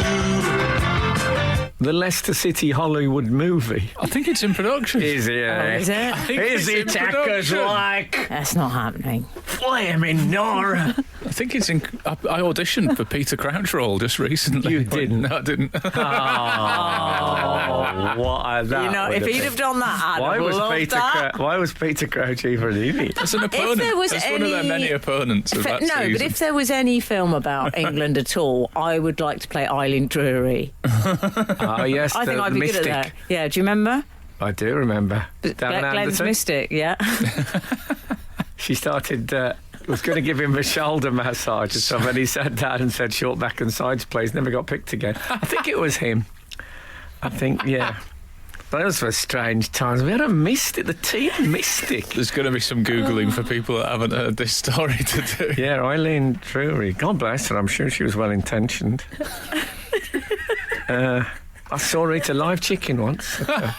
The Leicester City Hollywood movie. I think it's in production. Is it? Is it? I think Is it's it in actors production. like That's not happening. Flaming Nora? I think it's in. I auditioned for Peter Crouch role just recently. You didn't? No, I didn't. Oh, if he'd have done that, I'd Why have was loved Peter? that. Why was Peter Crouch even in it? As an opponent, there was as one of their many opponents of that No, season. but if there was any film about England at all, I would like to play Eileen Drury. Oh yes, I think I'd be Mystic. good at that. Yeah, do you remember? I do remember. Darren Glenn's Anderson. Mystic, yeah. She started. Was going to give him a shoulder massage or something. He sat down and said, "Short back and sides, please." Never got picked again. I think it was him. Yeah. Those were strange times. We had a Mystic, the team Mystic. There's going to be some Googling for people that haven't heard this story to do. Yeah, Eileen Drury. God bless her. I'm sure she was well intentioned. I saw her eat a live chicken once at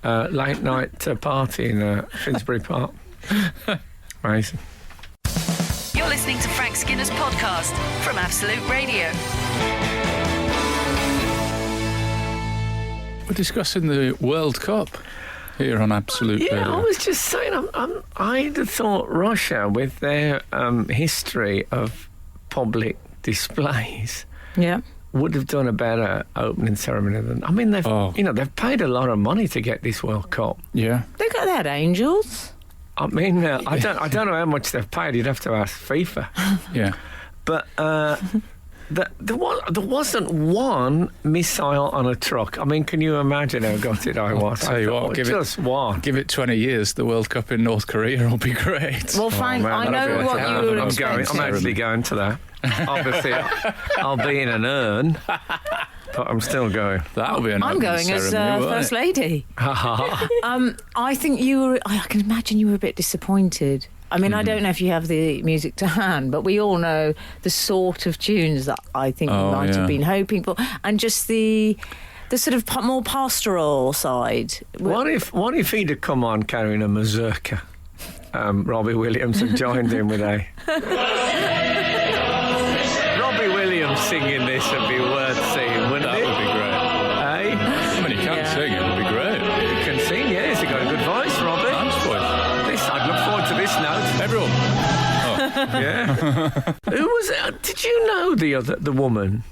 a late night party in Finsbury Park. Amazing. You're listening to Frank Skinner's podcast from Absolute Radio. We're discussing the World Cup here on Absolute Yeah, Radio. I was just saying, I'd have thought Russia, with their history of public displays, Yeah. would have done a better opening ceremony than. I mean, they've paid a lot of money to get this World Cup. Yeah. They had angels. I mean, I don't know how much they've paid. You'd have to ask FIFA. Yeah. But there wasn't one missile on a truck. I mean, can you imagine how gutted I was? Tell you what, just one. Give it 20 years, the World Cup in North Korea will be great. Well, Frank, man, I that'd know be what a- you were I'm expecting. actually going to that. Obviously, I'll be in an urn, but I'm still going. That'll be an I'm opening going as ceremony, won't First it? Lady. I think you were. I can imagine you were a bit disappointed. I mean, I don't know if you have the music to hand, but we all know the sort of tunes that I think we might have been hoping for, and just the sort of more pastoral side. What if he'd have come on carrying a mazurka? Robbie Williams and joined in with a. Robbie Williams singing this would be worth seeing, wouldn't That it? would be great. Eh? I mean, he can sing, it would be great. He can sing, yeah. He's got a good voice, Robbie. Thanks, boys. I'd look forward to this note. Everyone. Yeah. Who was it? Did you know the woman?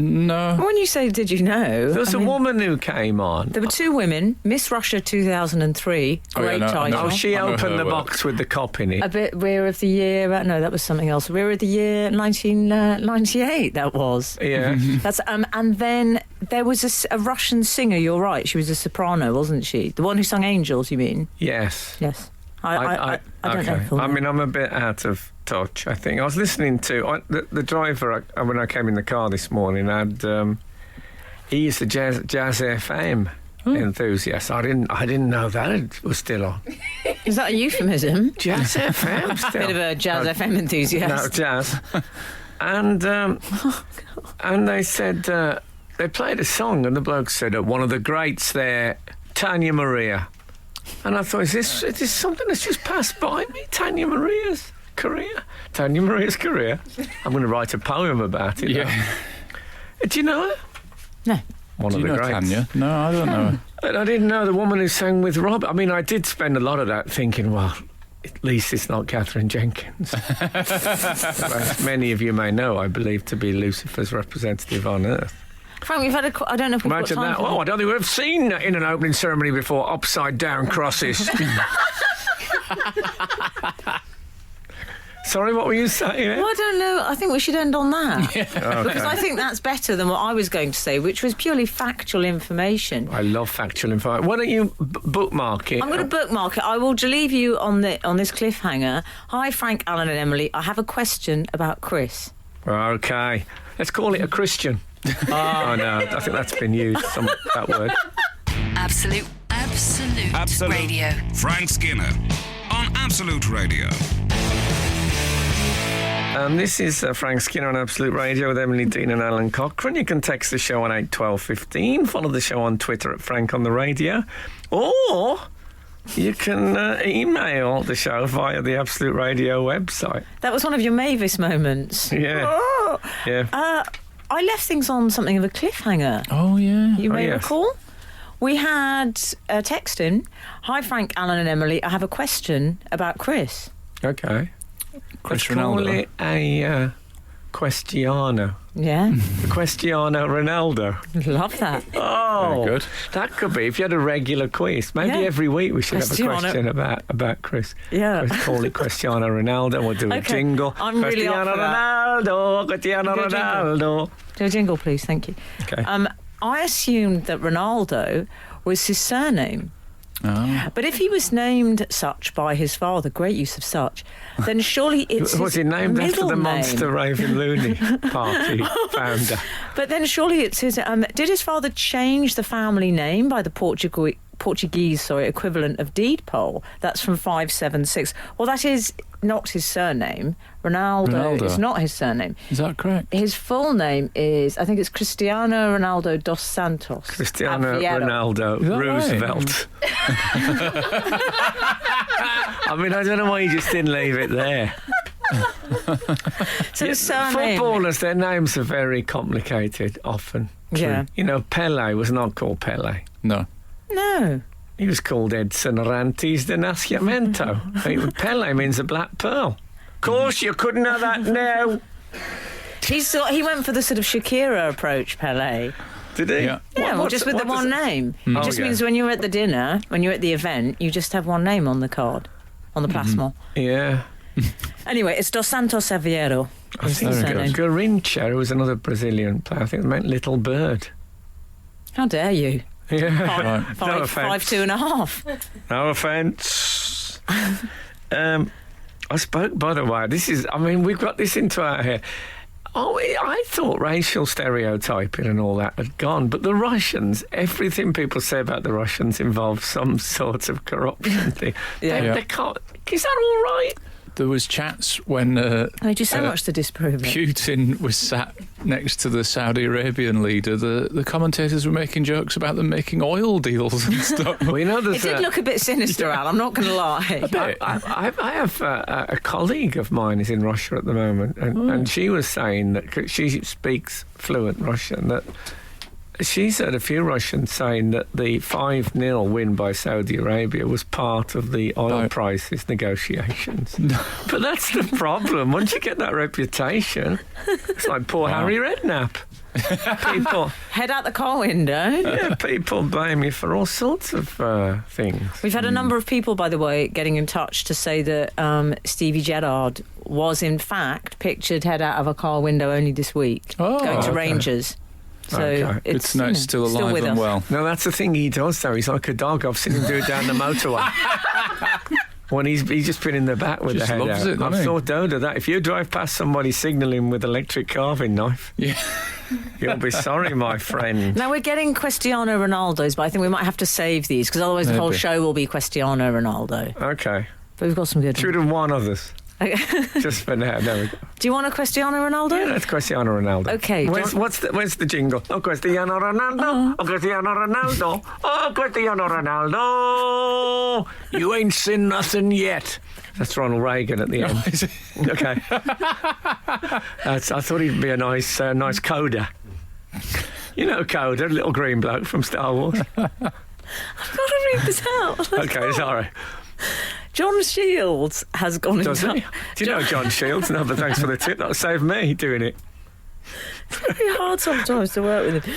No. When you say, did you know? There was a woman who came on. There were two women. Miss Russia 2003. Oh, yeah, Great no, title. Oh, she I know opened her the work. box with the cop in it. A bit Rear of the Year. No, that was something else. Rear of the Year 1998. That was. Yeah. That's and then there was a Russian singer. You're right. She was a soprano, wasn't she? The one who sung Angels. You mean? Yes. Yes. I don't okay. know. I mean, I'm a bit out of touch, I think. I was listening to the driver when I came in the car this morning. He's a jazz FM enthusiast. I didn't know that it was still on. Is that a euphemism? Jazz FM still. Bit of a jazz FM No, enthusiast. jazz. And they said they played a song, and the bloke said one of the greats there, Tanya Maria. And I thought, is this something that's just passed by me? Tanya Maria's career. I'm going to write a poem about it. Yeah. now. Do you know her? No. One Do of you the know greats. Tanya? No, I don't know. And I didn't know the woman who sang with Rob. I mean, I did spend a lot of that thinking, well, at least it's not Catherine Jenkins. As many of you may know, I believe to be Lucifer's representative on Earth. Frank, we've had I don't know if we've Imagine got time that. for Oh, I don't think we've seen in an opening ceremony before upside down crosses. Sorry, what were you saying? Well, I don't know. I think we should end on that. Okay. Because I think that's better than what I was going to say, which was purely factual information. I love factual info. Why don't you bookmark it? I'm going to bookmark it. I will leave you on this cliffhanger. Hi, Frank, Alan, and Emily. I have a question about Chris. Okay. Let's call it a Christian. Oh, no. I think that's been used, that word. Absolute Radio. Frank Skinner on Absolute Radio. This is Frank Skinner on Absolute Radio with Emily Dean and Alan Cochrane. You can text the show on 81215. Follow the show on Twitter at Frank on the Radio. Or you can email the show via the Absolute Radio website. That was one of your Mavis moments. Yeah. Oh. Yeah. I left things on something of a cliffhanger. Oh, yeah. You may yes. recall. We had a text in. Hi, Frank, Alan, and Emily. I have a question about Chris. Okay. Chris Let's call Ronaldo. it a Questiano Yeah. Questiano Ronaldo. Love that. Oh, Very good. That could be, if you had a regular quiz. Maybe Yeah. every week we should have a Questiano. question about Chris. Yeah. Let's call it Questiano Ronaldo. We'll do a Okay. jingle. I'm really up Questiano for that. Ronaldo, Questiano Do a jingle. Ronaldo. Do a jingle, please. Thank you. Okay. I assumed that Ronaldo was his surname. Oh. But if he was named such by his father, great use of such, then surely it's Was he his named after middle the name. Monster Raven Looney Party founder? But then surely it's his... did his father change the family name by the Portuguese equivalent of deed poll? That's from 576. Well, that is not his surname. Ronaldo is not his surname. Is that correct? His full name is, I think it's Cristiano Ronaldo dos Santos. Cristiano Aveiro. Ronaldo Is that Roosevelt. I mean, I don't know why you just didn't leave it there. So the surname... Footballers, their names are very complicated often. Yeah. You know, Pele was not called Pele. No. No. He was called Edson Arantes de Nascimento. Pele means a black pearl. Of course, you couldn't know that now. He went for the sort of Shakira approach, Pelé. Did he? Yeah. Yeah, well, What's- just with what the does one it- name. Oh, It just yeah. means when you're at the dinner, when you're at the event, you just have one name on the card, on the plasma. Yeah. Anyway, it's Dos Santos Aveiro. I is think his very surname. Garincha was another Brazilian player. I think it meant little bird. How dare you? Yeah. Right. No Five, offence. 2.5. No offence. I spoke, by the way, we've got this into our hair. Oh, I thought racial stereotyping and all that had gone, but the Russians, everything people say about the Russians involves some sort of corruption thing. Yeah. They can't. Is that all right? There was chats when They do so much to disprove it. Putin was sat next to the Saudi Arabian leader. The commentators were making jokes about them making oil deals and stuff. We know It there's did look a bit sinister, Al, I'm not going to lie. I have a colleague of mine is in Russia at the moment, and she was saying that 'cause she speaks fluent Russian, that she's heard a few Russians saying that the 5-0 win by Saudi Arabia was part of the oil No. prices negotiations. But that's the problem. Once you get that reputation, it's like poor Wow. Harry Redknapp. People, Head out the car window. yeah, people blame you for all sorts of things. We've had a number of people, by the way, getting in touch to say that Stevie Gerrard was, in fact, pictured head out of a car window only this week, Oh, going to okay. Rangers. So Okay. Good it's to know it's still alive with and us. well. No, that's the thing he does, though. He's like a dog. I've seen him do it down the motorway. When he's just been in the back with Just the head loves out. it, doesn't I've he? thought out of that. If you drive past somebody signalling with electric carving knife, Yeah. you'll be sorry, my friend. Now we're getting Questiano Ronaldo's, but I think we might have to save these because otherwise the whole Maybe. show will be Questiano Ronaldo. Okay. But we've got some good Should ones. have one others. Just for now. There we go. Do you want a Cristiano Ronaldo? Yeah, that's Questiano Ronaldo. Okay, Where's the jingle? Oh, Questiano Ronaldo. Oh, Questiano Ronaldo. Oh, Questiano Ronaldo. You ain't seen nothing yet. That's Ronald Reagan at the end. Okay. I thought he'd be a nice coda. You know Coda, little green bloke from Star Wars. I've got to read this out. Okay, sorry. John Shields has gone Does into... he? Do you know John Shields? No, but thanks for the tip. That'll save me doing it. It's very hard sometimes to work with him.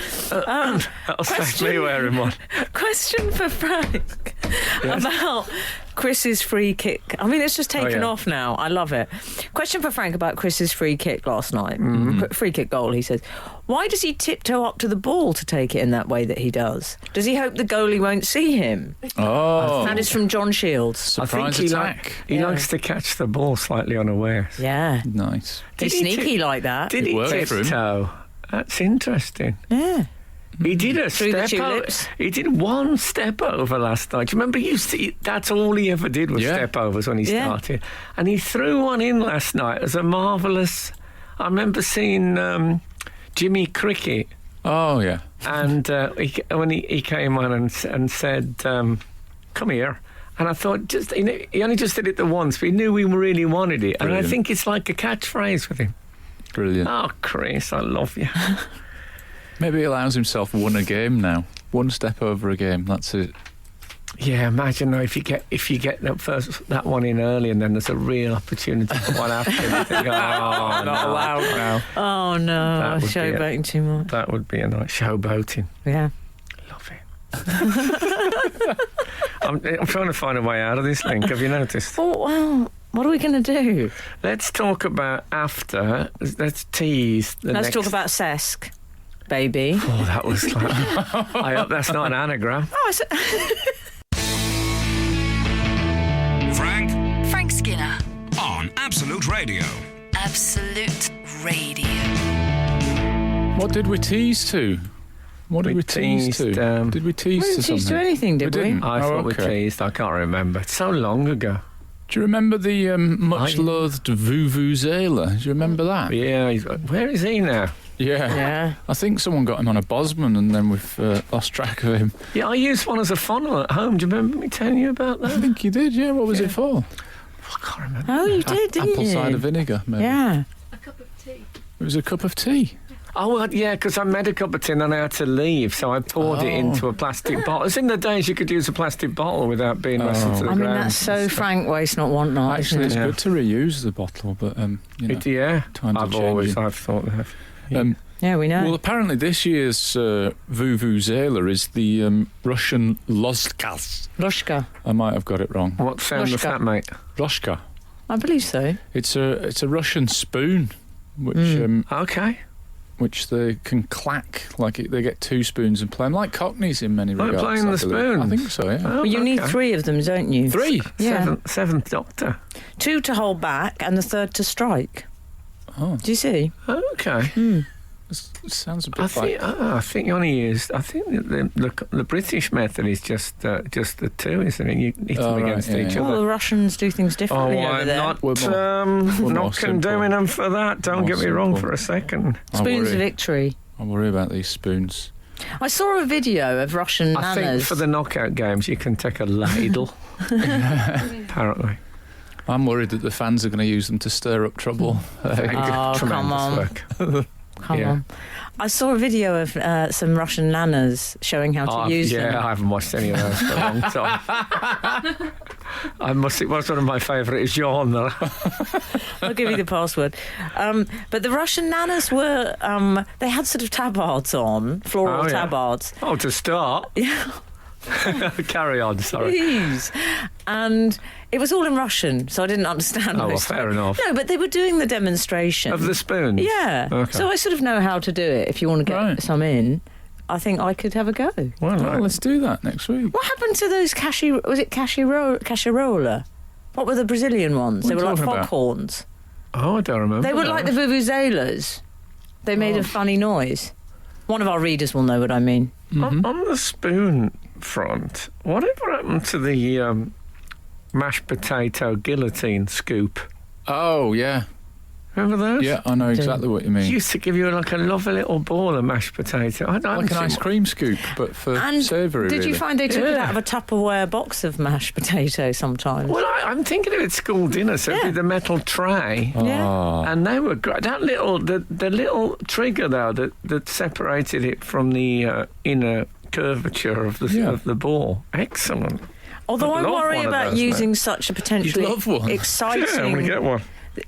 That'll save me wearing one. Question for Frank about Chris's free kick. I mean, it's just taken yeah. off now. I love it. Question for Frank about Chris's free kick last night. Free kick goal, he says. Why does he tiptoe up to the ball to take it in that way that he does? Does he hope the goalie won't see him? Oh. That is from John Shields. I think Surprise attack. he Yeah. likes to catch the ball slightly unawares. Yeah. Nice. He's Did he sneaky like that. Did he worked for him. tiptoe? That's interesting. Yeah. He did a Through the step over. tulips. He did one step over last night. Do you remember? That's all he ever did was Yeah. step overs when he Yeah. started, and he threw one in last night as a marvellous. I remember seeing Jimmy Cricket, Oh, yeah. and when he came on and said, "Come here." And I thought, he only just did it the once, but he knew we really wanted it. And I Brilliant. think it's like a catchphrase with him. Brilliant. Oh, Chris, I love you. Maybe he allows himself one a game now. One step over a game. That's it. Yeah, imagine though if you get that one in early, and then there's a real opportunity for one after. You think, not allowed now. Oh no, showboating too much. That would be a nice showboating. Yeah, love it. I'm trying to find a way out of this link. Have you noticed? Oh well, what are we going to do? Let's talk about after. Let's tease. Let's talk about Sesk, baby. Oh, that was like. I hope that's not an anagram. Frank Skinner On Absolute Radio. Absolute Radio. What did we tease to? What did we tease to? Did we tease We to didn't tease something? to anything, did we? didn't? I thought we okay. teased. I can't remember. It's so long ago. Do you remember the much-loathed Vuvuzela? Do you remember that? Yeah. Where is he now? Yeah. I think someone got him on a Bosman and then we've lost track of him. Yeah, I used one as a funnel at home. Do you remember me telling you about I that? think you did, yeah. What was it for? I can't remember. Oh, you did, didn't Apple you? cider vinegar, maybe. Yeah. It was a cup of tea. Oh, well, yeah, because I made a cup of tea and I had to leave, so I poured it into a plastic bottle. It's in the days you could use a plastic bottle without being wrestled to the I mean, ground. that's so Frank waste not want not. Actually, it's isn't it? good to reuse the bottle, but, Yeah, times are I've changing. thought that. Yeah, we know. Well, apparently this year's Vuvuzela is the Russian Lozkas. Rushka. I might have got it wrong. What sound was Rushka. that, mate? Roshka. I believe so. It's a Russian spoon, which Okay. which they can clack they get two spoons and play them like cockneys in many Like regards. playing I the believe. I spoons? think so. Yeah. Oh, Well, you need okay. 3 of them, don't you? 3. Yeah. Seventh Doctor. 2 to hold back and the 3rd to strike. Oh, Do you see? Okay. it sounds a bit I think you only used. I think the British method is just the 2, isn't it? You hit them right, against yeah, each yeah. Well, other. the Russians do things differently over I'm there. not, We're more not condemning simple. them for that. Don't More get me wrong simple. for a second. Spoons of victory. I worry about these spoons. I saw a video of Russian I think nanas. for the knockout games, you can take a ladle. Apparently. I'm worried that the fans are going to use them to stir up trouble. Oh, Tremendous come on. work. Come Yeah. on. I saw a video of some Russian nanas showing how to use them. I haven't watched any of those for a long time. It was one of my favourite genre. I'll give you the password. But the Russian nanas were, they had sort of tabards on, floral Oh, yeah. tabards. Oh, to start. Yeah. Carry on, sorry. Please. And it was all in Russian, so I didn't understand Oh, well, most of fair it. enough. No, but they were doing the demonstration. Of the spoons? Yeah. Okay. So I sort of know how to do it. If you want to get Right. some in, I think I could have a go. Well, Oh, right. let's do that next week. What happened to those casherola? What were the Brazilian ones? What They are were you like talking about? foghorns. Oh, I don't remember. They were like the vuvuzelas. They made a funny noise. One of our readers will know what I mean. On the spoon front, whatever happened to the mashed potato guillotine scoop? Oh, yeah. Remember those? Yeah, I know exactly what you It mean. used to give you like a lovely little ball of mashed potato. I don't Like an see ice what- cream scoop, but for And savoury, did you really. find they took it Yeah. out of a Tupperware box of mashed potato sometimes? Well, I'm thinking of it school dinner, so it'd be Yeah. the metal tray. Yeah. Ah. And they were great. That the little trigger though that separated it from the inner curvature of the ball. Excellent. Although I'd I love worry one of about those using such a potentially You'd love one. exciting. Yeah, we get one.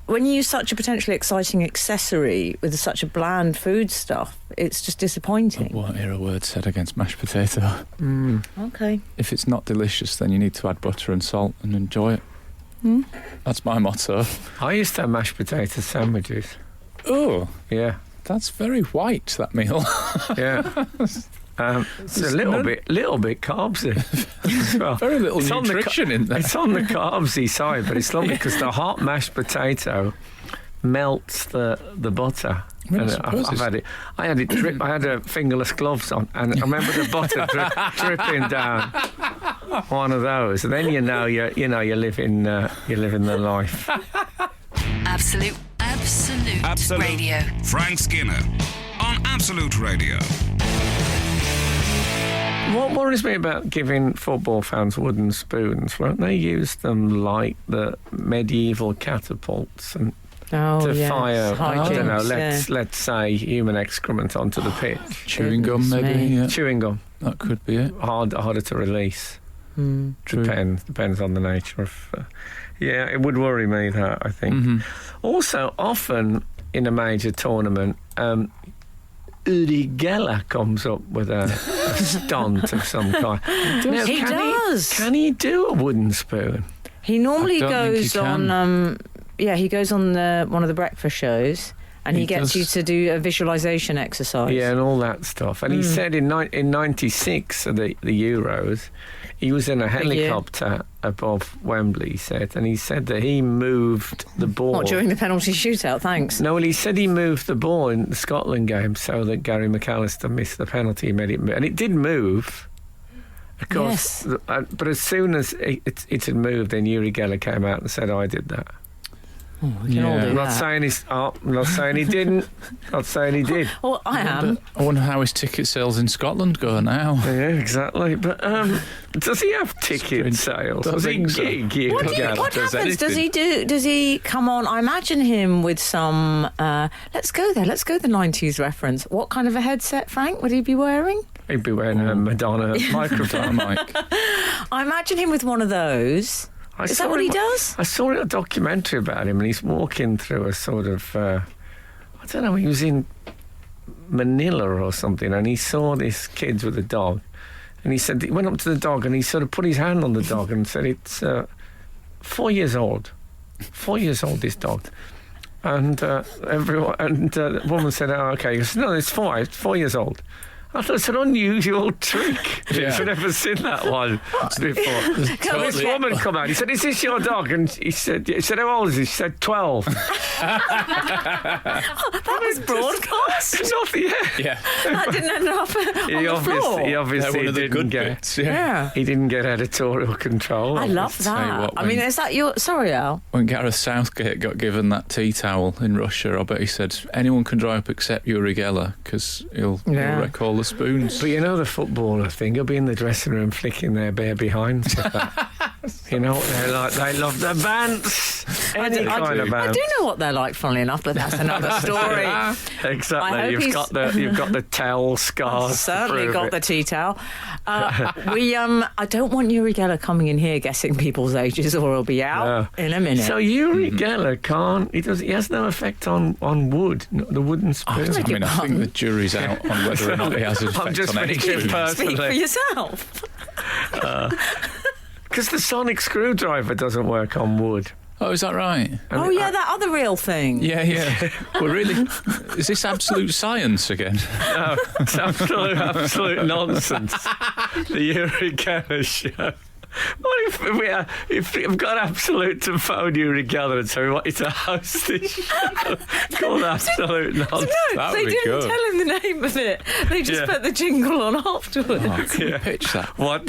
When you use such a potentially exciting accessory with such a bland food stuff, it's just disappointing. Won't hear a word said against mashed potato. Okay. If it's not delicious, then you need to add butter and salt and enjoy it. That's my motto. I used to have mashed potato sandwiches. Oh, Yeah, that's very white, that meal. yeah. It's a little bit carbsy as well. Very little It's on the nutrition in there. It's on the carbsy side, but it's lovely because the hot mashed potato melts the butter. Well, I And suppose I've it's- had it. I had it drip. I had fingerless gloves on, and I remember the butter dripping down one of those. And then you're living the life. Absolute Radio. Frank Skinner on Absolute Radio. What worries me about giving football fans wooden spoons? Won't they use them like the medieval catapults and Oh, to yes. fire? I don't know. Hijinks, Let's say human excrement onto the pitch. Chewing gum, Goodness maybe. me. Yeah, Chewing gum, that could be it. harder to release. Depends on the nature of... yeah, it would worry me, that, I think. Mm-hmm. Also, often in a major tournament, Uri Geller comes up with a stunt of some kind. Now, He does. Can he do a wooden spoon? He normally I don't think goes he can. on. He goes on one of the breakfast shows, and he He gets does. you to do a visualization exercise. Yeah, and all that stuff. And he said in 96, the Euros, he was in a helicopter above Wembley, he said, and he said that he moved the ball. Not during the penalty shootout, thanks. No, well, he said he moved the ball in the Scotland game so that Gary McAllister missed the penalty. He made it move. And it did move. Of course, Yes. but as soon as it had moved, then Uri Geller came out and said, I did that. We can all do I'm not that. saying he didn't. Not saying he did. Well, I am. I wonder how his ticket sales in Scotland go now. Yeah, exactly. But does he have ticket sales? Don't Does he think so. gig Uri What Geller? does happens? Does he anything. Does he come on? I imagine him with some. Let's go there. Let's go the 90s reference. What kind of a headset, Frank, would he be wearing? He'd be wearing a Madonna microphone. Mike. I imagine him with one of those. Is that what he does? I saw a documentary about him, and he's walking through a sort of, I don't know, he was in Manila or something, and he saw this kid with a dog, and he said, he went up to the dog, and he sort of put his hand on the dog and said, it's 4 years old. 4 years old, this dog. And the woman said, oh, okay. He said, no, it's 4 years old. I thought it's an unusual trick. Yeah. I've never seen that one before. This woman come out. He said, "Is this your dog?" And he said, "How old is he?" She said, 12. That was broadcast. It's off the air. Yeah. That didn't end up on the floor. He They're obviously one of the didn't good get. bits. Yeah. Yeah. He didn't get editorial control. I love tell you that. what, I mean, when- is that your... Sorry, Al. When Gareth Southgate got given that tea towel in Russia, I bet he said, anyone can drive up except Uri Geller, because he'll wreck all the spoons. But you know the footballer thing, he'll be in the dressing room flicking their bare behinds with that. You know what they're like? They love their bants. Any kind of I bants. do know what they're like, funnily enough, but that's another story. I Exactly. hope You've got the towel scars. certainly to prove got it. the tea towel. I don't want Uri Geller coming in here guessing people's ages, or he'll be out in a minute. So Uri Geller can't. He has no effect on wood, the wooden spoon. I mean, I think the jury's out on whether or not he has an I'm effect just on any speaking spoons. personally. Speak for yourself. Because the sonic screwdriver doesn't work on wood. Oh, is that right? Oh, yeah, that other real thing. Yeah. We're really... Is this absolute science again? No, it's absolute nonsense. The Uri Geller show. What if we've got Absolute to phone Uri Geller and say we want you to host this show called Absolute Nonsense? No, That they would be didn't good. tell him the name of it. They just Yeah. put the jingle on afterwards. Oh, can we pitch that? What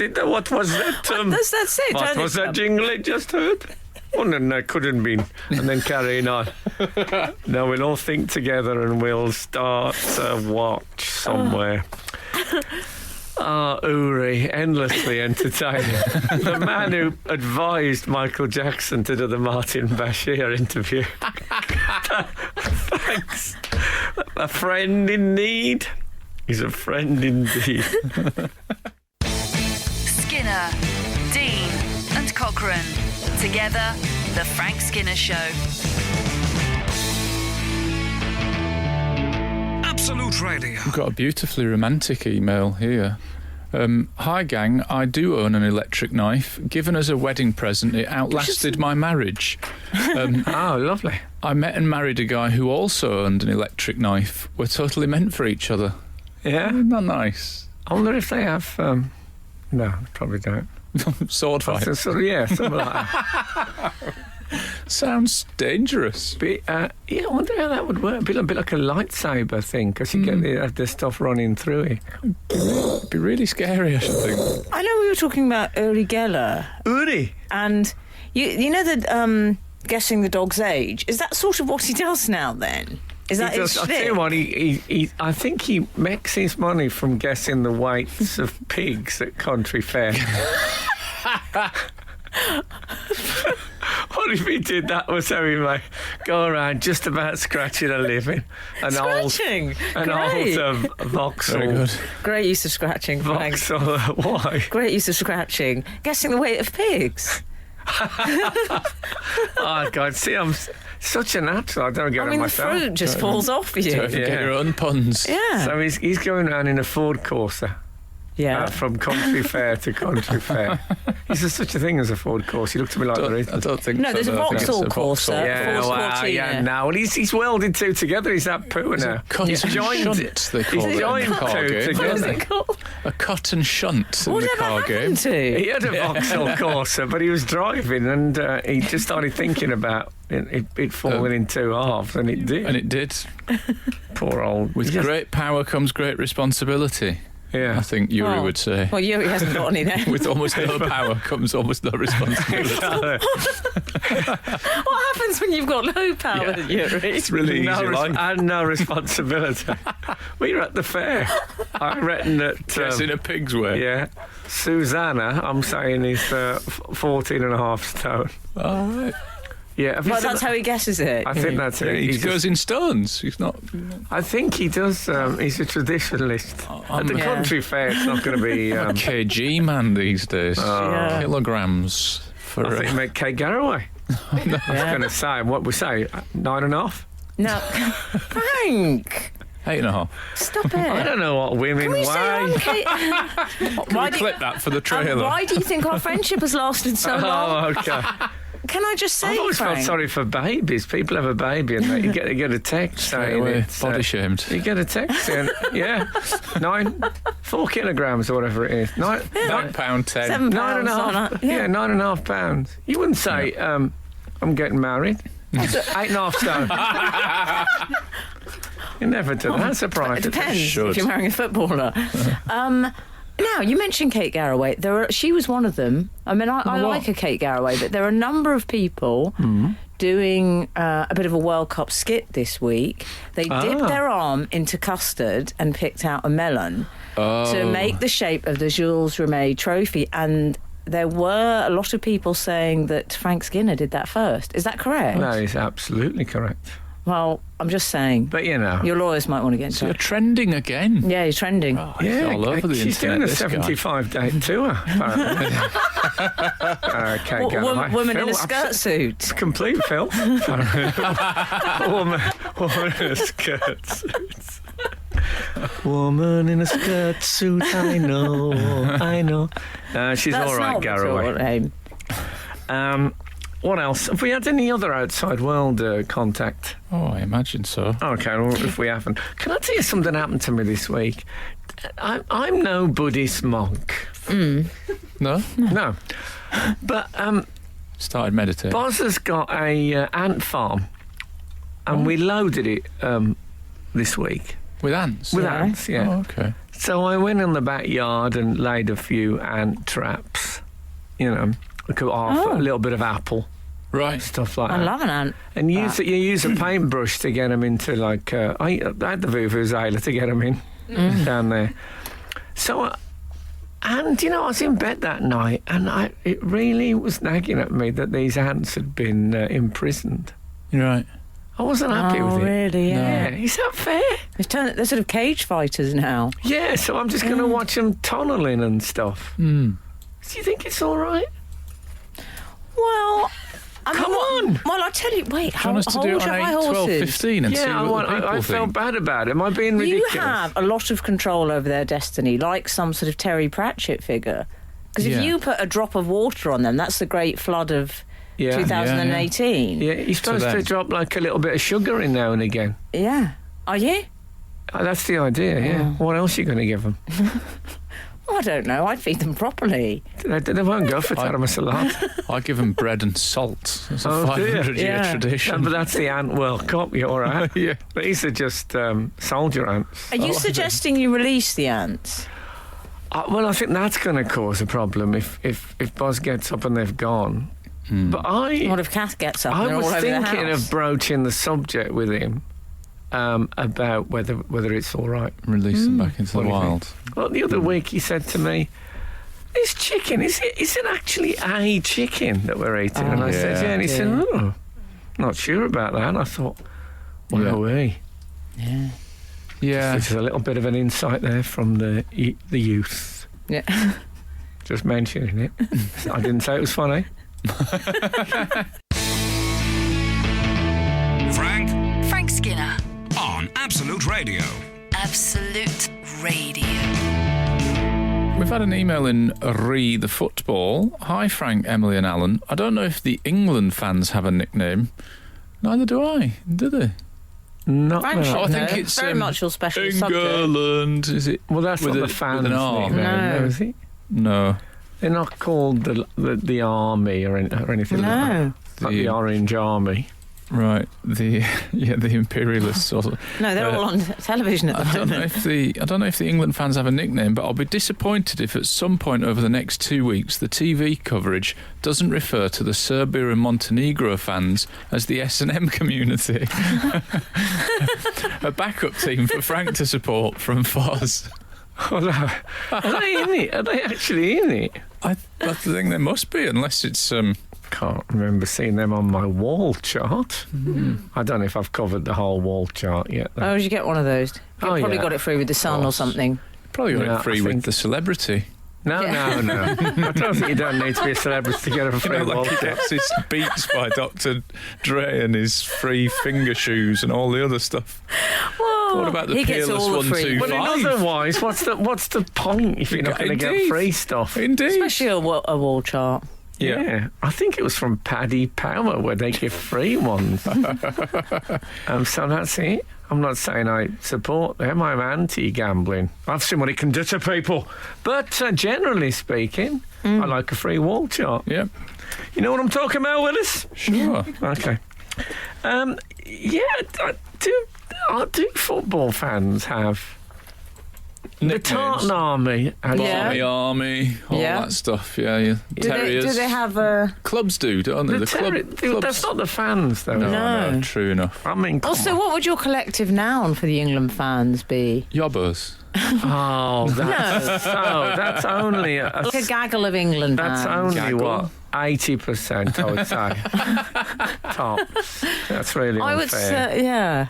was that? That's it. What was that jingle it just heard? Oh, no, it couldn't be. And then carrying on. Now we'll all think together and we'll start to watch somewhere. Uri, endlessly entertaining. The man who advised Michael Jackson to do the Martin Bashir interview. Thanks. A friend in need is a friend indeed. Skinner, Dean, and Cochrane. Together, The Frank Skinner Show. Absolute Radio. We've got a beautifully romantic email here. Hi gang, I do own an electric knife. Given as a wedding present, it outlasted my marriage. Oh, lovely. I met and married a guy who also owned an electric knife. We're totally meant for each other. Yeah? Isn't that nice? I wonder if they have... no, probably don't. Sword fight. Yeah, something like that. Sounds dangerous. But, yeah, I wonder how that would work. A bit like a lightsaber thing, because you get the stuff running through it. It'd be really scary, I should think. I know we were talking about Uri Geller, Uri! and you know that guessing the dog's age. Is that sort of what he does now? Then is that his I'll tell shtick? you what, I think he makes his money from guessing the weights of pigs at country fair. What if he did that was how he go around just about scratching a living. Scratching? An Great. old Vauxhall. Very good. Great use of scratching, Frank. Vauxhall, why? Great use of scratching. Guessing the weight of pigs. Oh, God, see, I'm such a natural. I don't get I it mean, the myself. fruit just falls off you. Don't forget Yeah. your own puns. Yeah. So he's going around in a Ford Corsa. Yeah. From country fair to country fair. Is there such a thing as a Ford Corsa? He looked at me like there is. I don't think No, so. there's a I think it's Vauxhall a Vauxhall. Corsa. Yeah, Ford wow, Cortina. yeah, now he's welded two together. He's that poo now. Cut He's and joined shunt, they call He's it in joined the car two game. together. What is it called? A cut and shunt in the Whatever car game. happened to? He had a Vauxhall Corsa, but he was driving and he just started thinking about it falling in two halves, and it did. And it did. Poor old. With he just- great power comes great responsibility, yeah. I think Yuri Well, would say. Well, Yuri hasn't got any then. With almost no power comes almost no responsibility. What happens when you've got no power, Yuri? It's really easy life. And no responsibility. We were at the fair. I reckon that. Gets in a pig's way. Yeah. Susanna, I'm saying, is 14 and a half stone. All right. Yeah, have you Well, seen that's that? how he guesses it. I think that's it. He He's goes just- in stones. He's not. I think he does. He's a traditionalist. At the Yeah. country fair, it's not going to be. a kg man these days. Yeah. Kilograms for. I think make Kate Garraway. I was going to say, what we say, 9.5? No. Frank, 8.5. stop it. I don't know what women Can we say weigh. on Kate? Why do you- Clip that for the trailer. why do you think our friendship has lasted so long? Oh, okay. Can I just say, I've always Frank? felt sorry for babies. People have a baby and you get a text Straight saying away, it's, body shamed. you get a text saying, 4 kilograms or whatever it is. £9.10. 7 Nine and a pounds. half. Yeah, 9.5 pounds. You wouldn't say, I'm getting married. 8.5 stone. You never do that. That's a It private. depends Should. if you're marrying a footballer. Now, you mentioned Kate Garraway. She was one of them. I mean, I like a Kate Garraway, but there are a number of people doing a bit of a World Cup skit this week. They dipped their arm into custard and picked out a melon to make the shape of the Jules Rimet trophy. And there were a lot of people saying that Frank Skinner did that first. Is that correct? That is absolutely correct. Well, I'm just saying. But you know. Your lawyers might want to get in So you're touch. trending again. Yeah, you're trending. Oh, he's all over the she's internet. doing a this guy. 75-day tour, apparently. Kate Garraway. Woman in Phil, a skirt suit. It's complete, Phil. woman in a skirt suit. Woman in a skirt suit, I know. She's That's all right, not the Garraway. tour name. What else? Have we had any other outside world contact? Oh, I imagine so. Okay, well, if we haven't. Can I tell you something happened to me this week? I'm no Buddhist monk. No? No. But Started meditating. Boz has got a ant farm, and we loaded it this week. With ants? With Yeah. ants, yeah. Oh, okay. So I went in the backyard and laid a few ant traps, a little bit of apple, Right. stuff like I that. love an ant. And you use a paintbrush to get them into, like, I had the Vuvuzela to get them in down there. So, I was in bed that night, and it really was nagging at me that these ants had been imprisoned. Right. I wasn't happy with it. Really? Yeah. Yeah, is that fair? They're sort of cage fighters now. Yeah, so I'm just going to watch them tunneling and stuff. Mm. Do you think it's all right? Well, Come on. Well, I tell you, wait, Do you how want us to do old it are on my 8, 12, horses? 15 and see what the people I felt think? bad about it. Am I being ridiculous? You have a lot of control over their destiny, like some sort of Terry Pratchett figure. Because Yeah. if you put a drop of water on them, that's the great flood of 2018. Yeah, you're supposed to them. drop like a little bit of sugar in now and again. Yeah. Are you? That's the idea, yeah. What else are you going to give them? Oh, I don't know. I'd feed them properly. They won't go for tiramisu. I give them bread and salt. It's a Oh, dear. 500-year Yeah. tradition. But that's the ant World Cup, you're all right. Yeah. These are just soldier ants. Are you suggesting you release the ants? Well, I think that's going to cause a problem if Boz gets up and they've gone. But What if Kath gets up and I they're was all over the thinking house? of broaching the subject with him about whether it's all right. Release them back into What the do you think? wild. Well, the other week he said to me, "This chicken, is it actually a chicken that we're eating?" And I said, yeah. "Yeah." And he said, "Oh, not sure about that. And I thought, wow, Yeah. Which is a little bit of an insight there from the youth. Yeah. Just mentioning it. I didn't say it was funny. Frank Skinner on Absolute Radio. Absolute Radio. We've had an email in Re the Football. Hi, Frank, Emily and Alan. I don't know if the England fans have a nickname. Neither do I. Do they? Not Frank that. should I think know. it's very much your special subject. England. Is it? Well, that's with not a- the fans' with an R. nickname, No. is it? No. They're not called the army or anything like that. No. Like the Orange Army. Right. The imperialists. Or, No, they're all on television at the I don't know moment. if the England fans have a nickname, but I'll be disappointed if at some point over the next 2 weeks the TV coverage doesn't refer to the Serbia and Montenegro fans as the S&M community. A backup team for Frank to support from Foz. Are they in it? Are they actually in it? I think there must be, unless it's Can't remember seeing them on my wall chart. I don't know if I've covered the whole wall chart yet. though. Oh, did you get one of those? You Oh, probably yeah. got it free with the Sun or course. something. probably got Yeah, it free I with think- the celebrity. No. I don't think you don't need to be a celebrity to get a free wall Like he chart. gets his Beats by Dr. Dre and his free finger shoes and all the other stuff. What about the He gets Peerless all the free- 125? But otherwise, what's the point if you're not going to get Indeed. free stuff? Indeed. Especially a wall chart. Yeah. I think it was from Paddy Power where they give free ones. So that's it. I'm not saying I support them. I'm anti-gambling. I've seen what it can do to people. But generally speaking, I like a free wall chart. Yeah. You know what I'm talking about, Willis? Sure. Okay. Do football fans have the Tartan Army? Barmy Army, all Yeah. that stuff. Yeah. Do Terriers. they have a... Clubs do, don't they? Clubs. That's not the fans, though. No, true enough. I mean, come Also, on. what would your collective noun for the England fans be? Yobbers. Oh, that's only Like a gaggle of England that's fans. only Gaggle. what 80%, I would say. Tops. That's really I unfair. would say, yeah.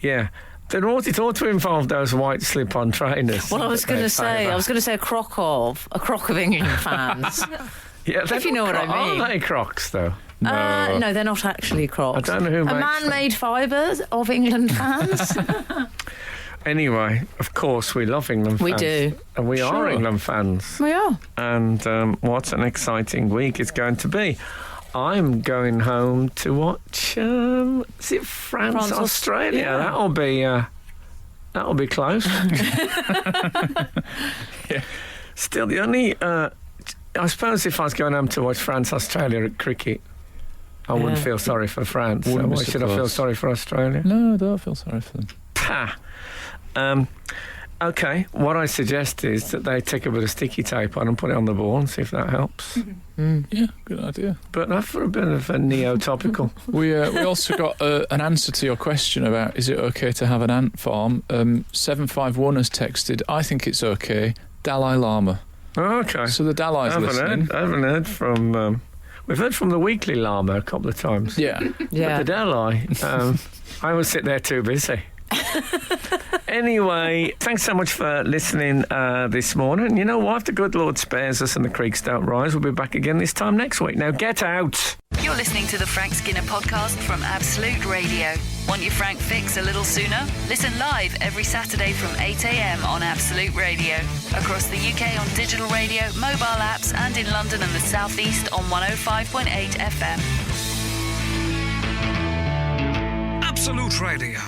Yeah. It ought to involve those white slip-on trainers. Well, I was going to say a crock of England fans. Yeah, if you know what I mean. Are they Crocs, though? No, they're not actually Crocs. I don't know who A makes them. man-made fibres of England fans. Anyway, of course, we love England fans. We do. And we are Sure. England fans. We are. And what an exciting week it's going to be. I'm going home to watch, is it France Australia? Yeah. That'll be close. Yeah. Still, the only, I suppose if I was going home to watch France Australia at cricket, I wouldn't feel sorry for France. So Wouldn't be why so should I feel close. sorry for Australia? No, I don't feel sorry for them. Pah. Okay, what I suggest is that they take a bit of sticky tape on and put it on the ball and see if that helps. Yeah, good idea. But not for a bit of a neo-topical. We also got an answer to your question about is it okay to have an ant farm. 751 has texted, I think it's okay, Dalai Lama. Okay. So the Dalai's listening. I haven't heard from... we've heard from the Weekly Llama a couple of times. Yeah. Yeah. But the Dalai, I always sit there too busy. Anyway, thanks so much for listening this morning. You know what? If the good Lord spares us and the creeks don't rise, we'll be back again this time next week. Now get out! You're listening to the Frank Skinner podcast from Absolute Radio. Want your Frank fix a little sooner? Listen live every Saturday from 8 a.m. on Absolute Radio. Across the UK on digital radio, mobile apps, and in London and the South East on 105.8 FM. Absolute Radio.